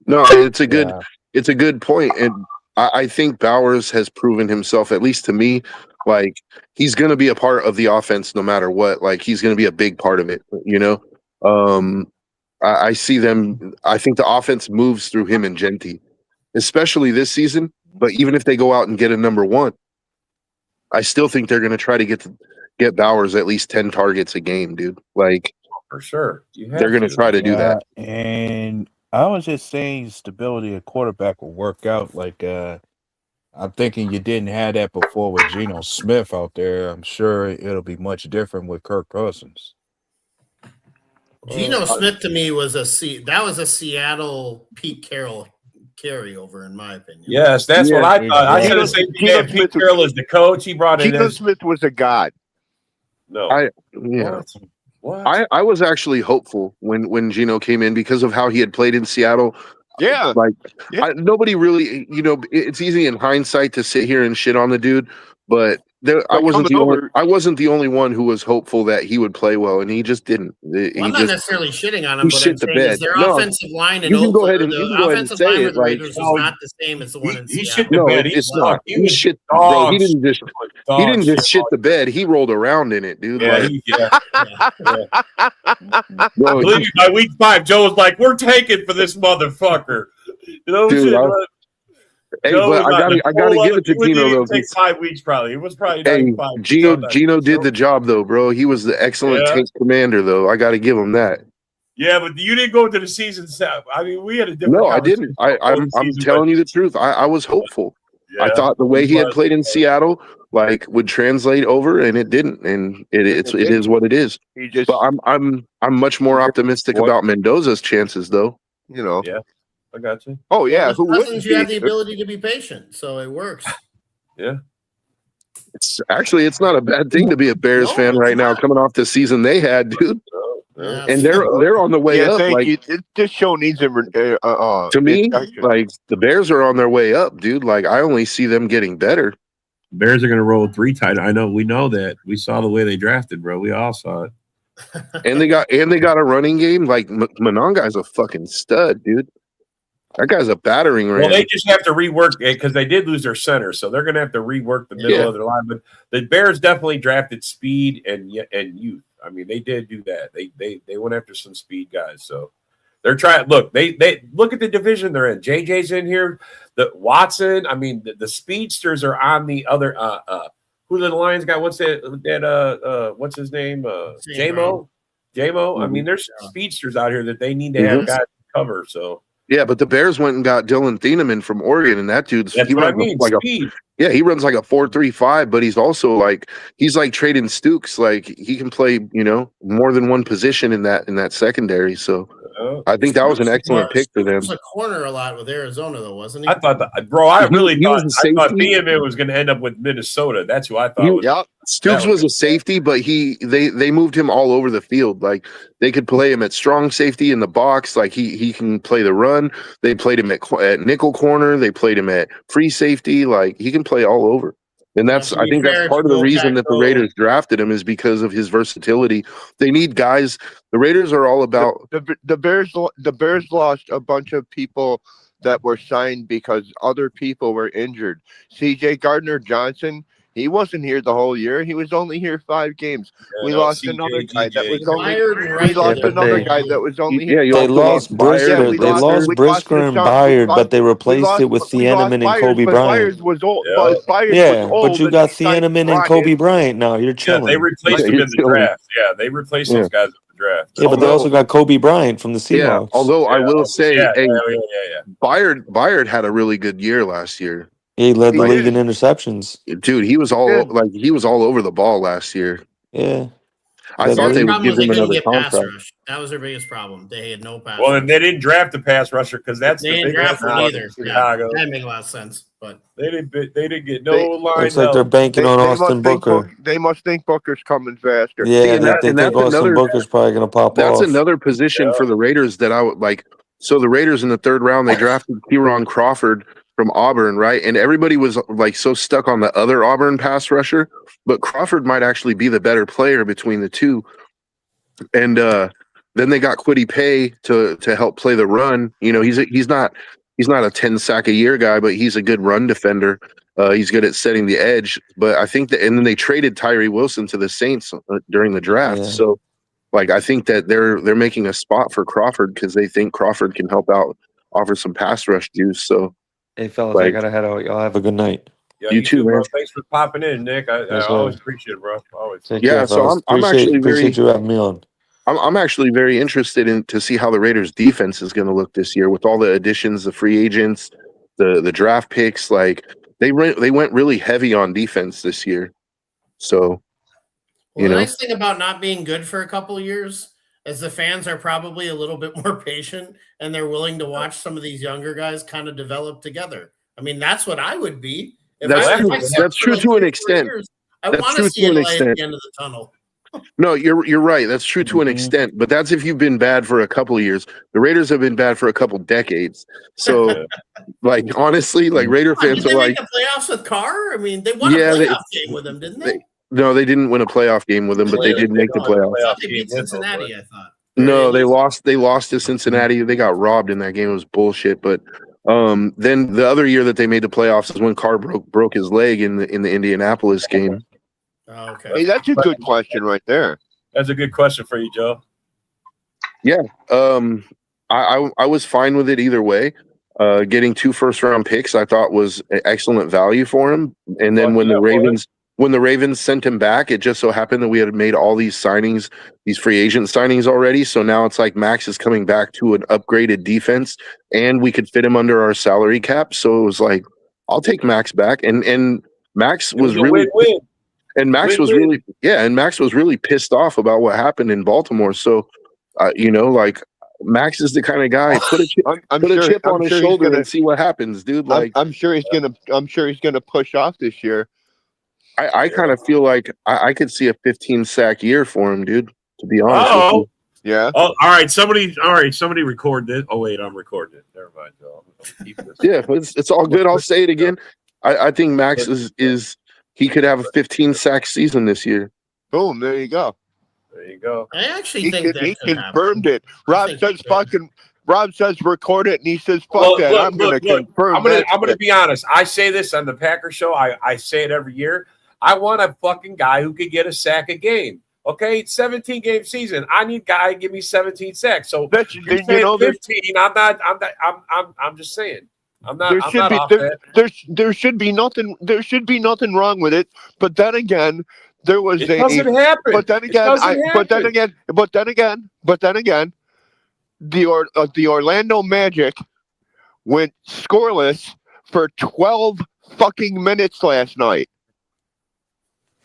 No, it's a good point, and I think Bowers has proven himself, at least to me, like he's going to be a part of the offense no matter what. Like he's going to be a big part of it. I see them. I think the offense moves through him and Genty, especially this season. But even if they go out and get a number one, I still think they're going to try to get Bowers at least 10 targets a game, dude. Like for sure, they're going to try to do that. And I was just saying, stability of quarterback will work out. Like I'm thinking you didn't have that before with Geno Smith out there. I'm sure it'll be much different with Kirk Cousins. Geno Smith to me was a Seattle Pete Carroll carryover, in my opinion. Yes, that's what I thought. I said the same thing. Geno Pete Carroll is the coach. He brought in Geno Smith was a god. No. What? I was actually hopeful when Geno came in because of how he had played in Seattle. Yeah. Like nobody really, it's easy in hindsight to sit here and shit on the dude, but I wasn't the only one who was hopeful that he would play well, and he just didn't. I'm not necessarily shitting on him, but I'm the saying bed. is their offensive line in you can go Oakland, ahead and, the offensive line for the Raiders is not the same as the one in Seattle. He shit the bed. It's not. He shit, bro. He didn't just shit the bed. He rolled around in it, dude. Bro, believe me, by week 5, Joe was like, "We're taking for this motherfucker." Dude, hey, but I gotta give it to Geno though. Take 5 weeks probably. It was probably hey, 5. Geno did the job though, bro. He was the excellent tank commander though. I got to give him that. Yeah, but you didn't go into the season. I mean, we had a different. No, I didn't. I'm telling you the truth. I was hopeful. Yeah, I thought the way he had played in Seattle would translate over, and it didn't. And it is what it is. But I'm much more optimistic about Mendoza's chances though. Yeah. I got you. Oh yeah, who wouldn't? You have the ability to be patient, so it works. Yeah, it's not a bad thing to be a Bears fan right now, coming off the season they had, dude. Yeah. And they're on the way up. Thank you. This show needs a to me, the Bears are on their way up, dude. I only see them getting better. Bears are going to roll 3 tight. I know. We know that. We saw the way they drafted, bro. We all saw it. and they got a running game. Mononga's a fucking stud, dude. That guy's a battering ram. Well, they just have to rework it because they did lose their center, so they're going to have to rework the middle of their line. But the Bears definitely drafted speed and youth. I mean, they did do that. They went after some speed guys, so they're trying. Look, they look at the division they're in. JJ's in here. The Watson. I mean, the speedsters are on the other. Who the Lions got? What's that? What's his name? J-Mo. I mean, there's speedsters out here that they need to have guys cover. So. Yeah, but the Bears went and got Dylan Thieneman from Oregon, and that dude's he runs he runs like a 4.35, but he's also he's like trading Stukes. He can play, more than one position in that secondary. So I think that was an excellent pick for them. He was a corner a lot with Arizona, though, wasn't he? I thought I really thought Thieneman was going to end up with Minnesota. That's who I thought. Stukes was a safety, but they moved him all over the field. They could play him at strong safety in the box. He can play the run. They played him at nickel corner. They played him at free safety. He can play all over. And I think that's part of the reason that the Raiders drafted him is because of his versatility. They need guys. The Raiders are all about the Bears. The Bears lost a bunch of people that were signed because other people were injured. C.J. Gardner-Johnson. He wasn't here the whole year. He was only here 5 games. We lost another guy that was only. We lost another guy that was only here. They lost Brisker. They lost Brisker and Byard, but they replaced it with Thieneman and Kobe Bryant. Byard was old. But you got Thieneman and Kobe Bryant now. You're chilling. They replaced him in the draft. Yeah, they replaced those guys in the draft. Yeah, but they also got Kobe Bryant from the Seahawks. Yeah, although I will say, Byard had a really good year last year. He led the league in interceptions. Dude, he was all over the ball last year. Yeah. I thought they would give him another contract. That was their biggest problem. They had no pass. Well, and they didn't draft a pass rusher because that's they didn't draft one either. Chicago. That made a lot of sense, but they didn't get no line. Looks like they're banking on Austin Booker. They must think Booker's coming faster. Yeah, they think Austin Booker's probably going to pop off. That's another position for the Raiders that I would like. So the Raiders in the 3rd round, they drafted Kieron Crawford from Auburn, right? And everybody was so stuck on the other Auburn pass rusher, but Crawford might actually be the better player between the two. And then they got Kwity Paye to help play the run. He's not a 10 sack a year guy, but he's a good run defender. He's good at setting the edge. But I think and then they traded Tyree Wilson to the Saints during the draft. Yeah. So I think that they're making a spot for Crawford because they think Crawford can help out, offer some pass rush juice. So. Hey, fellas, I got to head out. Y'all have a good night. Yeah, you too, man. Thanks for popping in, Nick. I always appreciate it, bro. Always. Care, so I'm actually appreciate you having me on. I'm actually very interested in to see how the Raiders' defense is going to look this year with all the additions, the free agents, the draft picks. They went really heavy on defense this year. So, the nice thing about not being good for a couple of years as the fans are probably a little bit more patient and they're willing to watch some of these younger guys kind of develop together. I mean, that's what I would be. That's true to an extent. I want to see a light at the end of the tunnel. No, you're right. That's true to an extent, but that's if you've been bad for a couple of years. The Raiders have been bad for a couple decades. So, like honestly, like Raider fans did they are make the playoffs with Carr? I mean, they won a playoff game with him, didn't they? No, they didn't win a playoff game with him, but they did make the playoffs. I thought they beat Cincinnati, I thought. No, they lost. They lost to Cincinnati. They got robbed in that game. It was bullshit. But then the other year that they made the playoffs is when Carr broke his leg in the Indianapolis game. Oh, okay. Hey, that's a good question right there. That's a good question for you, Joe. Yeah, I was fine with it either way. Getting 2 first-round picks, I thought was excellent value for him. And then when the Ravens sent him back, it just so happened that we had made all these signings, these free agent signings already. So now it's like Max is coming back to an upgraded defense, and we could fit him under our salary cap. So it was like, I'll take Max back, and Max was really. Win-win. And Max was really pissed off about what happened in Baltimore. So, like Max is the kind of guy put a chip on his shoulder and see what happens, dude. Like I'm sure he's gonna push off this year. I kind of feel like I could see a 15 sack year for him, dude. To be honest with you. Yeah. Oh, all right. Somebody record this. Oh wait, I'm recording it. Never mind, Joe. I'm keeping this. Yeah, it's all good. I'll say it again. I think Max is he could have a 15 sack season this year. Boom! There you go. There you go. I actually think he confirmed it. Rob says record it, and he says fuck that. Look, I'm going to confirm. I'm going to be honest. I say this on the Packers show. I say it every year. I want a fucking guy who could get a sack a game. Okay, 17 game season. I need a guy to give me 17 sacks. So you're saying 15. I'm just saying. There should be nothing wrong with it. But then again, there was it doesn't happen. But then again, the Orlando Magic went scoreless for 12 fucking minutes last night.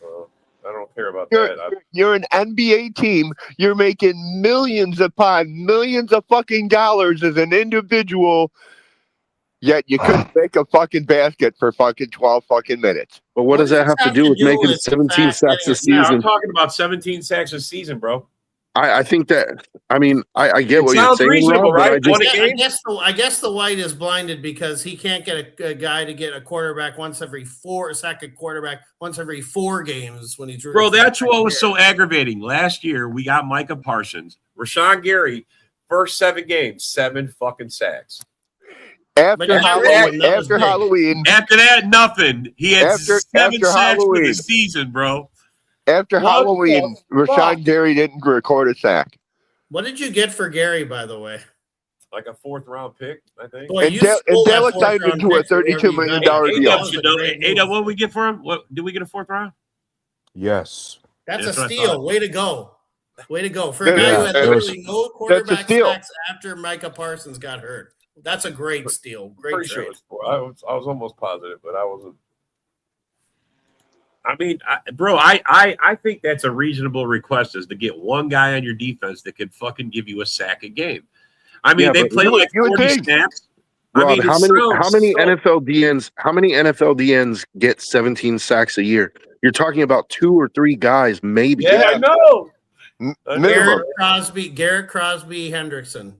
I don't care about that. You're an NBA team. You're making millions upon millions of fucking dollars as an individual. Yet you couldn't make a fucking basket for fucking 12 fucking minutes. But what does that have to do with making 17 sacks a season? I'm talking about 17 sacks a season, bro. I think that. I mean, I get what you're saying, reasonable, Rob, right? I guess the White is blinded because he can't get a guy to get a quarterback once every 4 games when he's. Bro, that's what was so aggravating. Last year we got Micah Parsons, Rashawn Gary, first 7 games, 7 fucking sacks. After Halloween. After that, nothing. He had 7 sacks for the season, bro. After Halloween, Rashawn Gary didn't record a sack. What did you get for Gary, by the way? Like a 4th round pick, I think. Boy, and Dallas signed into a $32 million deal. What did we get for him? What did we get a 4th round? Yes. That's a steal. Way to go. Way to go. For a guy who had literally no quarterback sacks after Micah Parsons got hurt. That's a great steal. Great trade. Sure I was almost positive, but I wasn't. I mean, I think that's a reasonable request, is to get one guy on your defense that can fucking give you a sack a game. I mean, they play like 40 snaps. Rob, I mean, how many NFL DNs get 17 sacks a year? You're talking about 2 or 3 guys, maybe. Yeah, I know. Garrett Crosby, Hendrickson.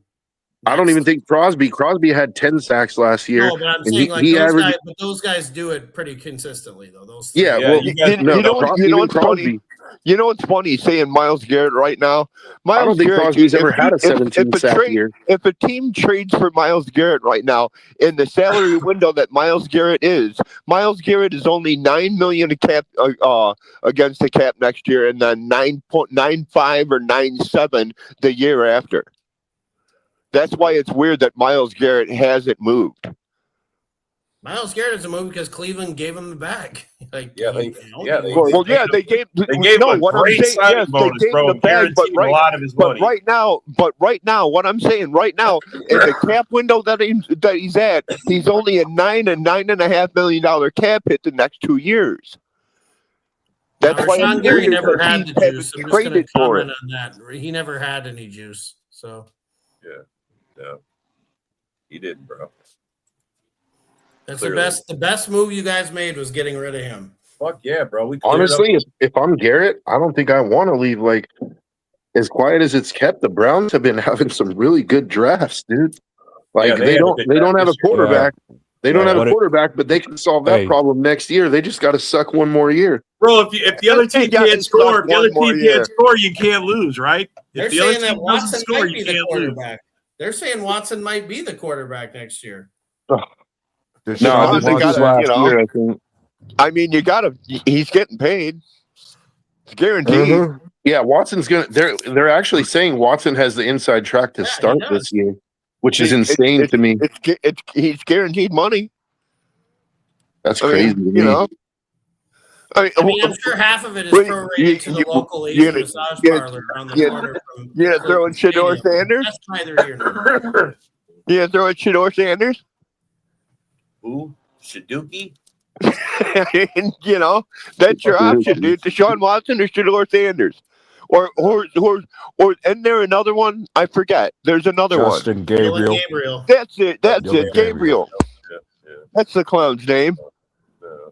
I don't even think Crosby had 10 sacks last year. No, but I'm saying those guys do it pretty consistently, though. You know what's funny? You know what's funny? Saying Myles Garrett right now. I don't think Crosby's ever had a 17 sack year. If a team trades for Myles Garrett right now in the salary window that Myles Garrett is only $9 million cap against the cap next year, and then 9.95 or 9.7 the year after. That's why it's weird that Myles Garrett hasn't moved. Myles Garrett hasn't moved because Cleveland gave him the bag. They gave no. What I'm saying, yes, bonus, bro, the bag, but a lot of his money. Right now, what I'm saying right now, in the cap window that he's at, he's only a $9 and $9.5 million cap hit the next 2 years. That's why Rashawn it's Gary weird never that had he the hasn't juice. I'm just going to traded for comment it. on that. He never had any juice. So No, he didn't, bro. that's Clearly. the best move you guys made was getting rid of him. Fuck yeah, bro. We cleared Honestly, up. if I'm Garrett, I don't think I want to leave. Like, as quiet as it's kept, the Browns have been having some really good drafts, dude. Like Yeah, they had a good they don't draft have a this year. quarterback. They don't have a But quarterback, but they can solve that Hey. problem next year. They just got to suck one more year. Bro, if the other team got can't to score, suck if the other one more team can't year. score, you can't lose, right? They're If the other saying that team doesn't Watson score, might be you the can't lose. quarterback. They're saying Watson might be the quarterback next year. Deshaun No, they this is gotta, Watson, last year, I think. I mean, he's getting paid. It's guaranteed. Mhm. Yeah, Watson's gonna. They're actually saying Watson has the inside track to Yeah, he start does. this year, which is It's- insane to me. He's guaranteed money. That's I crazy. mean, to me. I mean, I'm sure half of it is Wait, prorated to the local you- Asian massage you- parlor around the you- corner from. You gonna throw in Shador Stadium. Sanders? That's neither here nor there. You gonna throw in Shador Sanders? Ooh, Shaduki? You know, that's your Fucking option, dude. Deshaun Watson or Shador Sanders. Or isn't there another one? I forget. There's another one. Justin Dylan Gabriel. Gabriel. That's it. That's Dylan it. Gabriel. Yeah. That's the clown's name. No.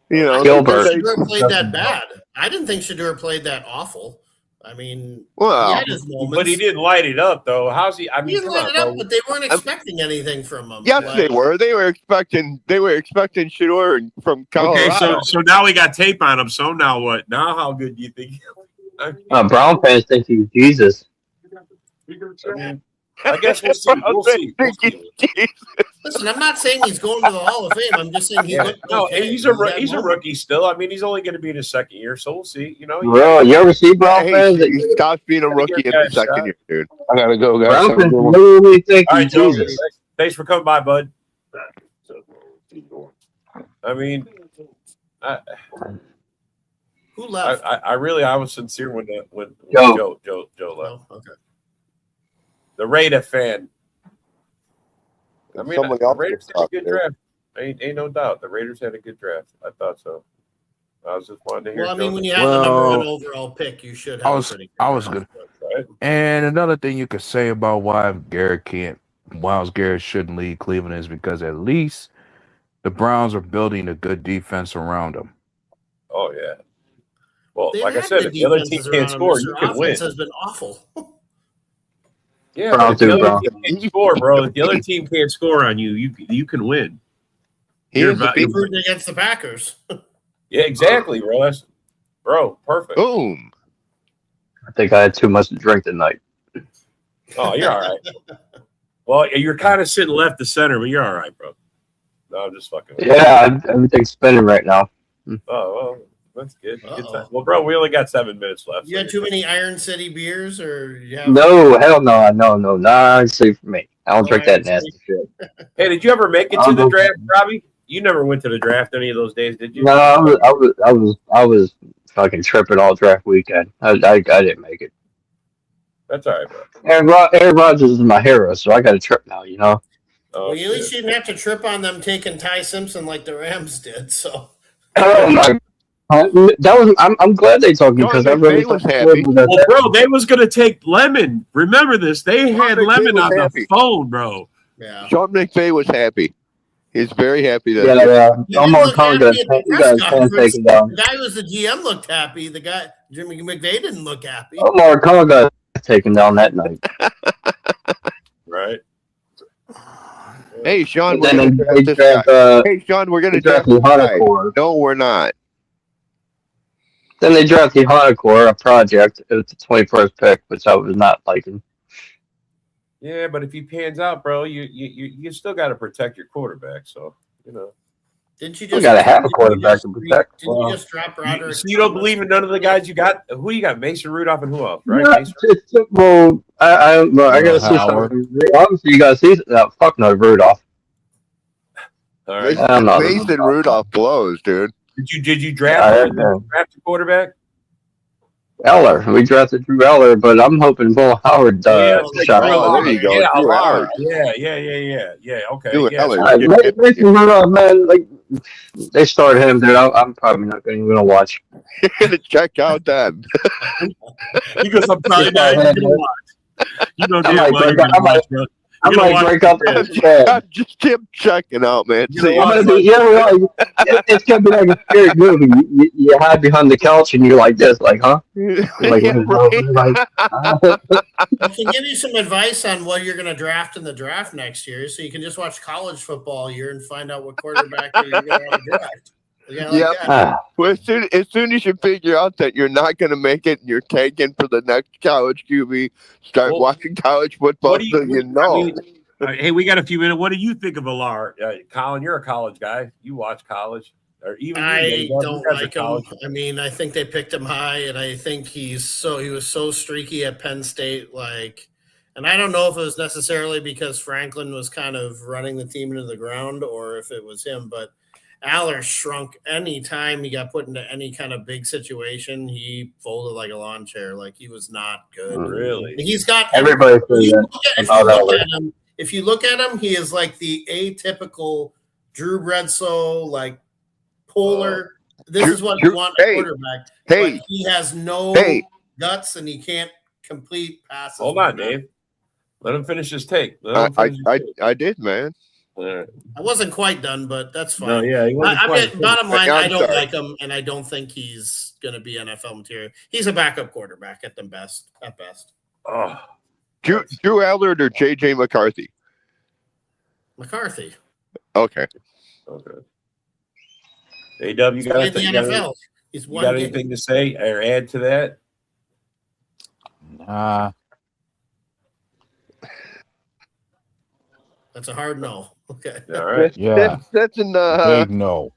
You know, I didn't Gilbert. think Shador played that bad. I didn't think Shador played that awful. I mean, well, he had his moments. But he didn't light it up, though. How's he? I He mean, didn't come light on, it up, bro. but they weren't expecting anything from him. yes, Like, they were. They were expecting Shador from Colorado. Okay, so now we got tape on him. So now what? Now how good do you think? Brown fans think he's Jesus. I mean, I guess we'll see. We'll see. We'll see. Listen, I'm not saying he's going to the Hall of Fame. I'm just saying he looked No, okay. he's had a moments. rookie still. I mean, he's only going to be in his second year, so we'll see. You know, Bro, you ever see Brown fans? Hey, he stops being a rookie in the second shot. year, dude. I gotta go, guys. Brown Have a fans good one. literally think All he's right, Joe. Jesus. Thanks for coming by, bud. I mean, Who left? I really was sincere when Joe. Joe left. Oh, okay. The Raider fan. I mean, Someone the else Raiders was had a good there. draft. Ain't no doubt. The Raiders had a good draft. I thought so. I was just wanting to hear. Well, I mean, Joe. when you have the number Well, one overall pick, you should have. I was a pretty good. Right? And another thing you could say about why Garrett shouldn't lead Cleveland is because at least the Browns are building a good defense around him. Oh yeah. Well, They've like I had said, good if the other team defenses can't around him. score, Their you can win. offense has been awful. Yeah, Browns but if the do, other Browns. team can't score, bro. If the other team can't score on you, you can win. Here's the about- He people. proved against the Packers. Yeah, exactly, bro. Perfect. Boom. I think I had too much to drink tonight. Oh, you're all right. Well, you're kind of sitting left to center, but you're all right, bro. No, I'm just fucking with you. Yeah, everything's spinning right now. Oh, well, that's good. Good Uh-oh. time. Well, bro, we only got 7 minutes left. You had too many Iron City beers, or you have No, hell no, no, not safe for me. I don't No drink that Iron nasty shit. Hey, did you ever make it to the draft, Robbie? You never went to the draft any of those days, did you? No, I was fucking tripping all draft weekend. I didn't make it. That's all right, bro. Aaron Rodgers is my hero, so I got a trip now. You know. Oh, Well, at shit. least you didn't have to trip on them taking Ty Simpson like the Rams did. So Oh my. That was. I'm glad they told me because I really McVay was thought happy. Well, bro, they was gonna take Lemon. Remember this? They had McVay Lemon was on happy. the phone, bro. yeah. Sean McVay was happy. He's very happy that. He I'm didn't on look happy Congress. at the You press guys can't conference. take it down. The guy who was the GM looked happy. The guy Jimmy McVay didn't look happy. Omar Khan got taken down that night. Right? Hey, Sean, we're Then gonna they draft this guy. draft Hey, Sean, we're gonna draft drafted this guy. Hardcore. No, we're not. Then they drafted Hardcore, a project. It was the 21st pick, which I was not liking. Yeah, but if he pans out, bro, you still got to protect your quarterback. So Didn't you You just gotta have a didn't you quarterback just to protect. Didn't you just drop Roderick? So you don't believe in none of the guys you got? Who you got? Mason Rudolph and who else? Right? Yeah, Mason? well, I gotta see Howard. something. Obviously, you gotta see. Fuck no, Rudolph. All right. I'm not- Mason Rudolph blows, dude. Did you draft Yeah, draft a quarterback? Eller. We drafted Drew Eller, but I'm hoping Bull Howard shot. Oh, there you go. Yeah, Drew Howard. Eller. Yeah. Okay. Drew Yeah. Eller. Mason Rudolph, man, like they start him, dude, I'm probably not going to watch. You're gonna check out that. Because I'm probably not even gonna watch. You know damn well you're gonna watch, bro. I You're gonna might watch break up the the bed. I'm just keep checking out, man. You're gonna See, I'm watch gonna be, it's gonna be like a scary movie. You hide behind the couch and you're like this, like, huh? You're like, yeah, right. I can give you some advice on what you're going to draft in the draft next year, so you can just watch college football all year and find out what quarterback you're going to have to draft. Yeah, like Yep. that. Well, as soon as you figure out that you're not going to make it and you're taken for the next college QB, start watching college football what do so you know. I mean, hey, we got a few minutes. What do you think of Alar? Colin, you're a college guy. You watch college, or even I you don't guys are like him. college. I mean, I think they picked him high, and I think he was so streaky at Penn State. Like, and I don't know if it was necessarily because Franklin was kind of running the team into the ground, or if it was him. But Aller shrunk any time he got put into any kind of big situation. He folded like a lawn chair. Like, he was not good. Really? He's got Everybody says that. if you look at him, he is like the atypical Drew Bledsoe, like polar. This is what you want in a quarterback. Hey, but he has no guts and he can't complete passes. Hold on, Dave. Let him finish his take. I did, man. I wasn't quite done, but that's fine. No, yeah, he wasn't quite bottom line, I'm I don't sorry. like him, and I don't think he's going to be NFL material. He's a backup quarterback at best. Oh, Drew Allard or J.J. McCarthy? McCarthy. Okay. A-W, you got the NFL. He's you got anything to say or add to that? That's a hard no. Okay. All right. Yeah. That's Big no.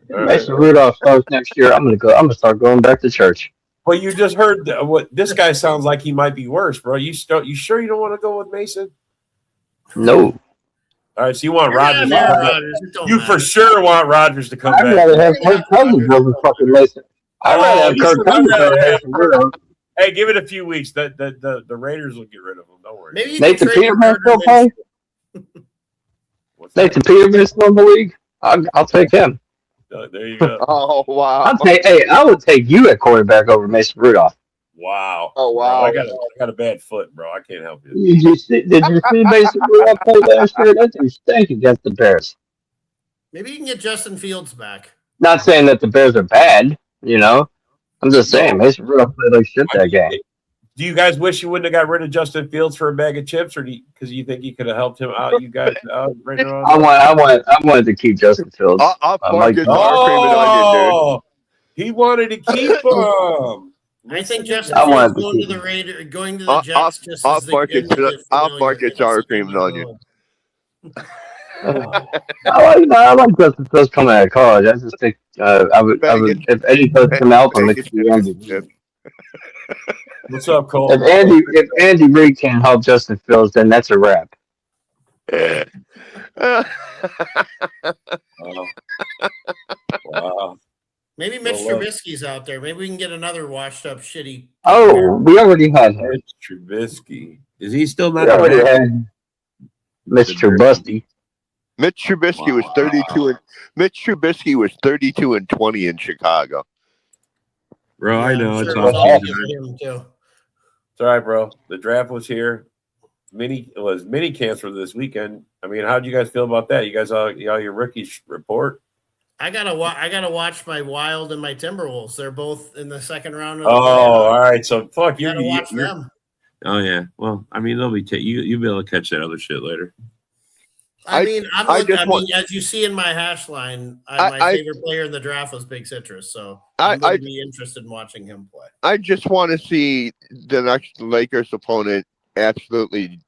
Mason Rudolph starts next year. I'm gonna start going back to church. Well, you just heard what this guy sounds like. He might be worse, bro. You sure you don't want to go with Mason? No. All right, so you want Rodgers? You matter. for sure want Rodgers to come I'd back. rather have Kirk Cousins over fucking Mason. I'd rather have Kirk Cousins over Mason Rudolph. Hey, give it a few weeks. The Raiders will get rid of him. Don't worry. Maybe Nathan Peterman still play? Nathan Peterman still in the league? I'll take him. There you go. Oh wow! I would take you at quarterback over Mason Rudolph. Wow. Oh wow! Bro, I got a bad foot, bro. I can't help you. Did you see Mason Rudolph play last year? That dude stank against the Bears. Maybe you can get Justin Fields back. Not saying that the Bears are bad, you know. I'm just saying Mason Rudolph played like shit that game. Do you guys wish you wouldn't have got rid of Justin Fields for a bag of chips, or because you think you could have helped him out? You guys out right now? I wanted to keep Justin Fields. He wanted to keep him. I think Justin Fields going to the Raiders, going to the Jets, just off market sour cream and onion. I like Justin Fields coming out of college. I just think I would if Eddie Coach can help him, it could be Andy. What's up, Cole? If Andy Reid can't help Justin Fields, then that's a wrap. Wow. Maybe Mitch Trubisky's out there. Maybe we can get another washed up shitty. Oh, we already had him. Mitch Trubisky. Is he still not? We already had Mitch Trubisky. Mitch Trubisky was 32 and Mitch Trubisky was 32 and 20 in Chicago. Bro, I know it's all right, bro. The draft was here. Mini camps for this weekend. I mean, how do you guys feel about that? You guys all your rookies report? I gotta watch my Wild and my Timberwolves. They're both in the second round. All right. So fuck you. Gotta watch them. Oh yeah. Well, I mean, they'll be you'll be able to catch that other shit later. I mean, as you see in my hash line, my favorite player in the draft was Big Citrus, so I'm going to be interested in watching him play. I just want to see the next Lakers opponent absolutely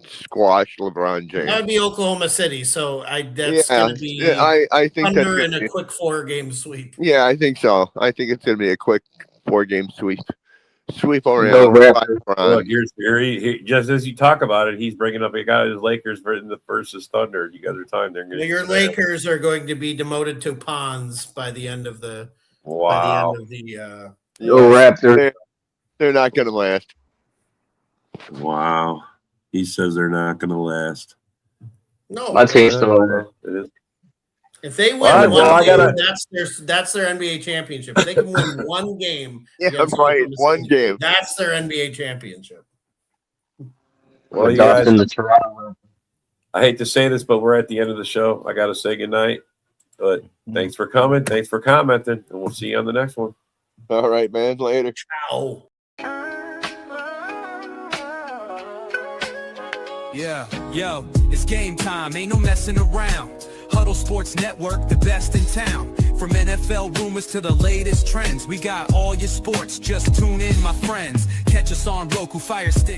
squash LeBron James. That would be Oklahoma City, so that's going to be I think under in a quick 4-game sweep. Yeah, I think so. I think it's going to be a quick 4-game sweep. Sweep around. Look, here's here, just as you talk about it, he's bringing up a guy who's Lakers versus Thunder. You guys are time. Your Lakers are going to be demoted to pawns by the end of the. Wow. By the end of the. Raptors. They're not going to last. Wow. He says they're not going to last. No. My team's still in there. It is. If they win Well, one I game, gotta- that's their NBA championship. If they can win one game, Yeah, against right. Oklahoma One City, game. that's their NBA championship. Well, you Adopting guys, the Toronto. I hate to say this, but we're at the end of the show. I got to say goodnight. But thanks for coming. Thanks for commenting. And we'll see you on the next one. All right, man. Later. Ow. Yeah, yo, it's game time, ain't no messing around. Huddle Sports Network, the best in town. From NFL rumors to the latest trends, we got all your sports, just tune in, my friends. Catch us on Roku, Fire Stick.